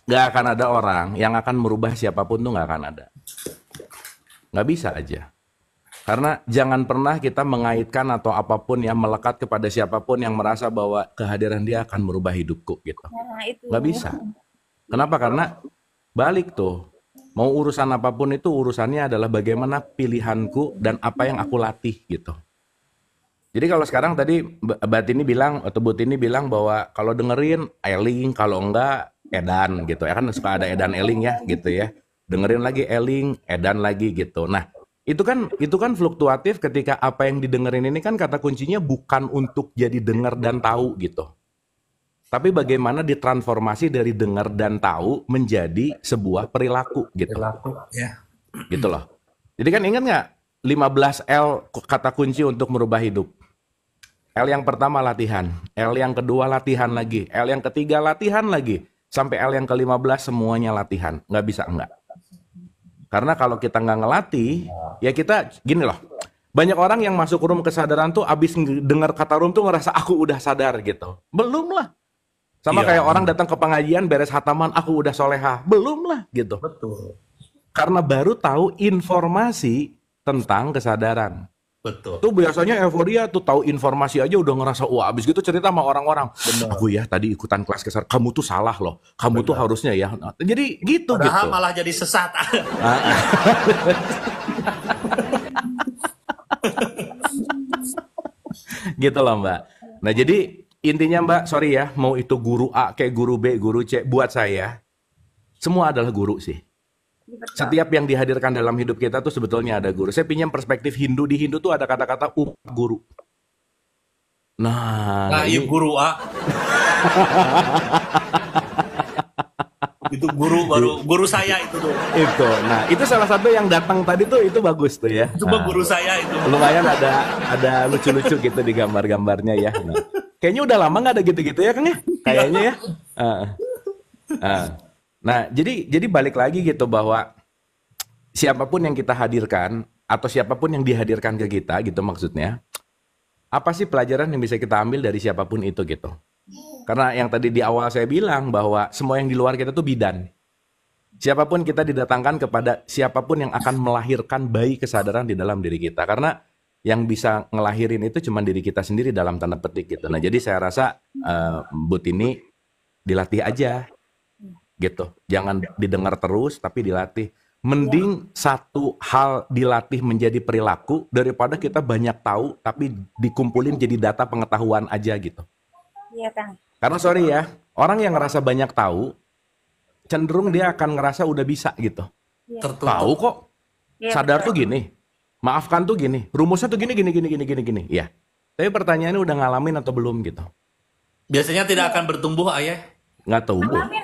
nggak akan ada orang yang akan merubah siapapun tuh nggak akan ada. Nggak bisa aja. Karena jangan pernah kita mengaitkan atau apapun yang melekat kepada siapapun yang merasa bahwa kehadiran dia akan merubah hidupku gitu. Nah, itu. Nggak bisa. Kenapa? Karena balik tuh. Mau urusan apapun itu urusannya adalah bagaimana pilihanku dan apa yang aku latih gitu. Jadi kalau sekarang tadi Mbak Tini bilang atau Bu Tini bilang bahwa kalau dengerin Eling, kalau enggak Edan gitu. Ya kan suka ada Edan Eling ya gitu ya. Dengerin lagi Eling, Edan lagi gitu. Nah, itu kan fluktuatif ketika apa yang didengerin ini kan kata kuncinya bukan untuk jadi dengar dan tahu gitu. Tapi bagaimana ditransformasi dari dengar dan tahu menjadi sebuah perilaku gitu. Perilaku, ya. Gitu loh. Jadi kan ingat nggak 15 L kata kunci untuk merubah hidup. L yang pertama latihan, L yang kedua latihan lagi, L yang ketiga latihan lagi, sampai L yang ke-15 semuanya latihan. Nggak bisa enggak. Karena kalau kita nggak ngelatih, ya kita gini loh. Banyak orang yang masuk room kesadaran tuh abis dengar kata room tuh ngerasa aku udah sadar gitu. Belum lah. Sama Iya. kayak orang datang ke pengajian beres hataman aku udah solehah. Belum lah gitu. Betul. Karena baru tahu informasi tentang kesadaran. Betul. Tuh biasanya euforia tuh tahu informasi aja udah ngerasa wah abis gitu cerita sama orang-orang. Aku ya tadi ikutan kelas kesadaran. Kamu tuh salah loh. Kamu tuh harusnya ya. Jadi gitu Padahal gitu. malah jadi sesat. Gitu loh Mbak. Nah jadi intinya Mbak, sorry ya, mau itu guru A kayak guru B, guru C, buat saya semua adalah guru sih. Setiap yang dihadirkan dalam hidup kita tuh sebetulnya ada guru. Saya pinjam perspektif Hindu, di Hindu tuh ada kata-kata guru. Nah, Iya ini guru A. Itu guru saya itu tuh. itu. Nah, itu salah satu yang datang tadi tuh itu bagus tuh ya. Itu mah guru saya itu. Lumayan ada lucu-lucu gitu di gambar-gambarnya ya. Nah, kayaknya udah lama nggak ada gitu-gitu ya Kang ya? Kayaknya ya. Nah, jadi balik lagi gitu bahwa siapapun yang kita hadirkan atau siapapun yang dihadirkan ke kita gitu maksudnya, apa sih pelajaran yang bisa kita ambil dari siapapun itu gitu? Karena yang tadi di awal saya bilang bahwa semua yang di luar kita tuh bidan. Siapapun kita didatangkan kepada siapapun yang akan melahirkan bayi kesadaran di dalam diri kita. Karena yang bisa ngelahirin itu cuma diri kita sendiri dalam tanda petik gitu. Nah jadi saya rasa Bu Tini dilatih aja gitu. Jangan didengar terus tapi dilatih. Mending satu hal dilatih menjadi perilaku daripada kita banyak tahu tapi dikumpulin jadi data pengetahuan aja gitu. Iya, Kang. Karena sorry ya, orang yang ngerasa banyak tahu cenderung dia akan ngerasa udah bisa gitu. Tertutup. Tahu kok. Iya, Sadar betul. tuh gini. Maafkan tuh gini. Rumusnya tuh gini. Ya. Tapi pertanyaannya udah ngalamin atau belum gitu. Biasanya tidak akan bertumbuh, Ayah. Nggak tahu. Ngalamin,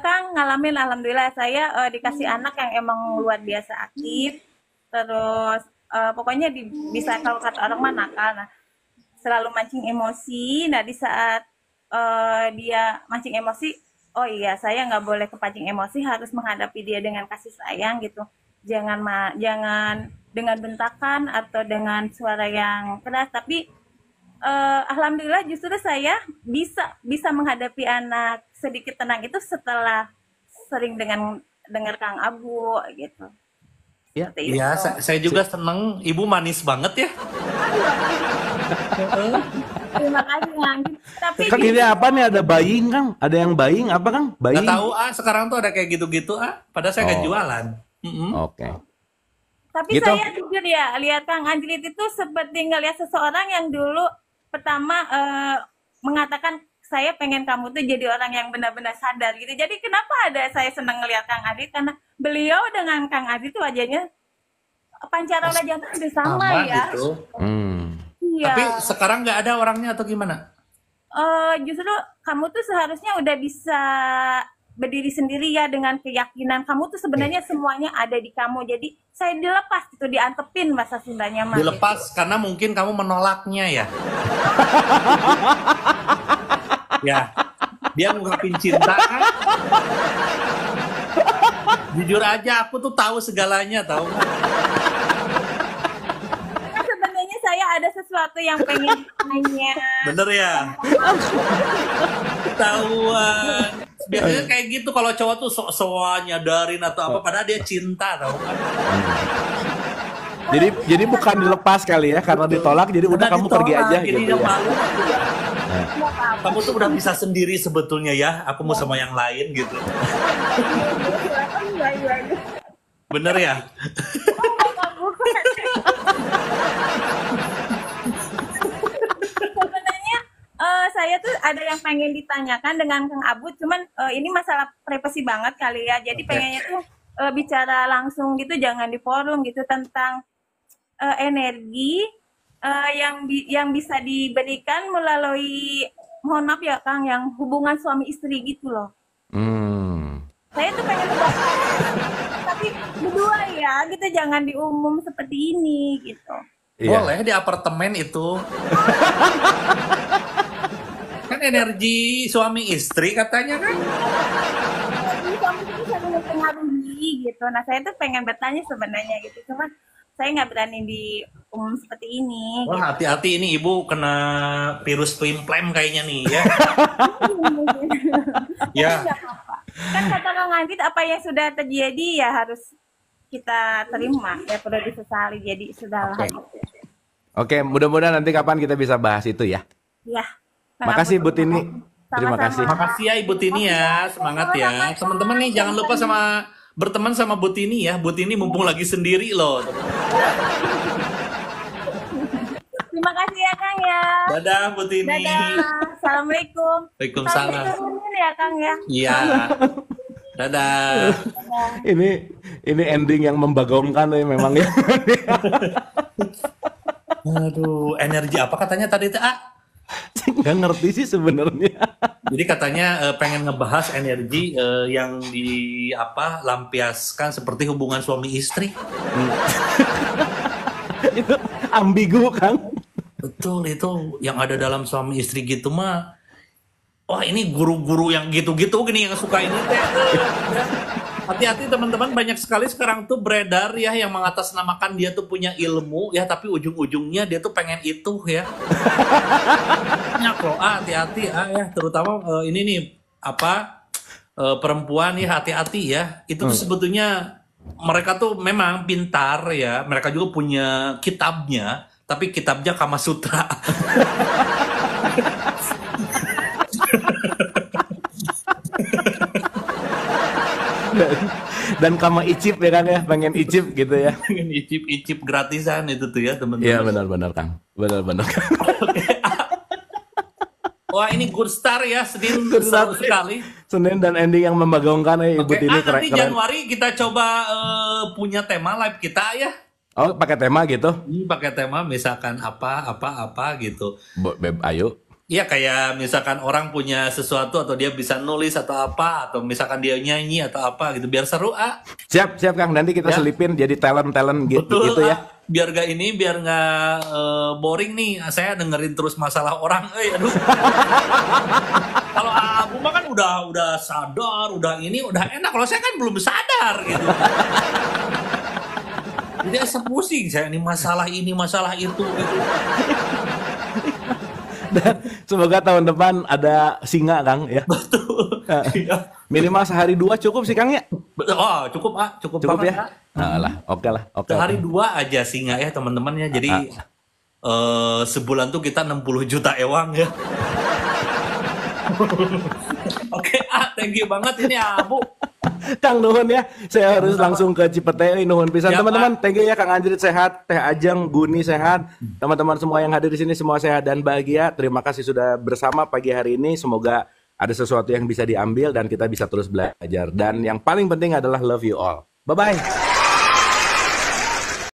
Kang, ngalamin. Alhamdulillah saya dikasih anak yang emang luar biasa aktif. Terus pokoknya bisa kalau kata orang mah nakal. Nah, selalu mancing emosi. Nah, di saat dia mancing emosi, oh iya saya nggak boleh kepancing emosi, harus menghadapi dia dengan kasih sayang gitu. Jangan dengan bentakan atau dengan suara yang keras. Tapi alhamdulillah justru saya bisa menghadapi anak sedikit tenang itu setelah sering dengar Kang Abu gitu. Ya. Seperti itu. Iya, saya juga seneng. Ibu manis banget ya. Terima kasih Kang. Tapi Kan ini apa nih? Ada buying Kang? Ada yang buying apa Kang? Nggak Buying? tahu sekarang tuh ada kayak gitu-gitu Padahal saya nggak Oh. jualan. Mm-mm. Oke. Tapi Gitu? saya jujur ya, lihat Kang Angelit itu seperti ngelihat seseorang yang dulu pertama mengatakan saya pengen kamu tuh jadi orang yang benar-benar sadar gitu. Jadi kenapa saya senang ngelihat Kang Adi? Karena beliau dengan Kang Adi tuh wajahnya pancarola jangan hampir sama ya. gitu. Iya. Tapi sekarang nggak ada orangnya atau gimana? Justru kamu tuh seharusnya udah bisa berdiri sendiri ya dengan keyakinan kamu tuh sebenarnya semuanya ada di kamu. Jadi saya dilepas gitu, diantepin bahasa Sundanya mah. Dilepas karena mungkin kamu menolaknya ya. Ya, dia ngungkapin cinta kan. Jujur aja, aku tuh tahu segalanya, tahu nggak? Karena sebenarnya saya ada sesuatu yang pengen tanya. Bener ya? Ketahuan. Biasanya kayak gitu kalau cowok tuh sok-sokan nyadarin atau apa, padahal dia cinta tau kan. Jadi bukan dilepas kali ya, karena ditolak jadi udah Karena kamu pergi ditolak, aja jadi gitu dia ya. malu. Kamu tuh udah bisa sendiri sebetulnya ya, aku mau sama yang lain gitu. Iya. Bener ya? Sebenarnya saya tuh ada yang pengen ditanyakan dengan Kang Abu, cuman ini masalah privasi banget kali ya. Jadi pengennya tuh bicara langsung gitu, jangan di forum gitu, tentang energi yang bisa diberikan melalui, mohon maaf ya Kang, yang hubungan suami istri gitu loh. Saya tuh pengen ngebahas, tapi berdua ya gitu, jangan di umum seperti ini gitu. Iya. Boleh di apartemen itu. Kan energi suami istri katanya kan. Ini suami itu bisa mempengaruhi gitu. Nah saya tuh pengen bertanya sebenarnya gitu, cuman saya nggak berani di umum seperti ini. Wah, hati-hati ini ibu kena virus plimplem kayaknya nih ya. Ya. Tapi nggak apa-apa. Kan kata Kang Anggit, apa yang sudah terjadi ya harus kita terima, ya perlu disesali, jadi sudahlah. Oke, mudah-mudahan nanti kapan kita bisa bahas itu ya. Ya. Makasih Bu Tini. Terima kasih. Makasih ya Ibu Tini ya, semangat ya. Teman-teman nih jangan lupa berteman sama Bu Tini ya. Bu Tini mumpung lagi sendiri loh. Terima kasih ya Kang ya. Dadah Bu Tini. Dadah. Assalamualaikum. Waalaikumsalam. Sampai turunin ya Kang ya. Iya. Dadah. Ini ending yang membagongkan ya memang ya. Aduh, energi apa katanya tadi teh? Nggak ngerti sih sebenarnya. Jadi katanya pengen ngebahas energi yang lampiaskan seperti hubungan suami istri. Itu ambigu kan. Betul, itu yang ada dalam suami istri gitu mah. Wah, ini guru-guru yang gitu-gitu gini yang suka ini teh. Hati-hati teman-teman, banyak sekali sekarang tuh beredar ya yang mengatasnamakan dia tuh punya ilmu ya, tapi ujung-ujungnya dia tuh pengen itu ya. Banyak loh, hati-hati ya, terutama ini nih perempuan ya, hati-hati ya. Itu tuh sebetulnya mereka tuh memang pintar ya, mereka juga punya kitabnya, tapi kitabnya Kama Sutra. Dan Kama icip ya kan ya, pengen icip gitu ya. Pengen icip-icip gratisan itu tuh ya teman-teman. Iya benar-benar Kang, benar-benar Kang. Wah, ini good star ya, Senin Good seru start. sekali. Senin dan ending yang membagongkan ya Ibu Oke, Tini nanti keren. Januari kita coba punya tema live kita ya. Oh pakai tema gitu? Ini pakai tema misalkan apa gitu. Ayo. Iya, kayak misalkan orang punya sesuatu atau dia bisa nulis atau apa, atau misalkan dia nyanyi atau apa gitu, biar seru Siap Kang, nanti kita Ya. selipin jadi talent gitu, Betul gitu ya. Biar nggak boring nih, saya dengerin terus masalah orang. Aduh. Kalau Abu mah kan udah sadar, udah enak. Kalau saya kan belum sadar gitu. Jadi saya pusing saya nih, masalah ini masalah itu gitu. Dan semoga tahun depan ada singa Kang ya. Betul. Iya. Minimal sehari 2 cukup sih Kang ya. Oh, cukup Cukup banget, ya. Nah, lah, oke lah. Sehari 2 aja singa ya teman-teman ya. Jadi sebulan tuh kita 60 juta ewang ya. Oke, thank you banget ini Abu. Kang nuhun ya. Saya harus langsung ke Cipete nuhun pisan. Ya, Teman-teman, thank you ya Kang Anjrit sehat, Teh Ajeng, Guni sehat. Teman-teman semua yang hadir di sini semua sehat dan bahagia. Terima kasih sudah bersama pagi hari ini. Semoga ada sesuatu yang bisa diambil dan kita bisa terus belajar. Dan yang paling penting adalah love you all. Bye bye.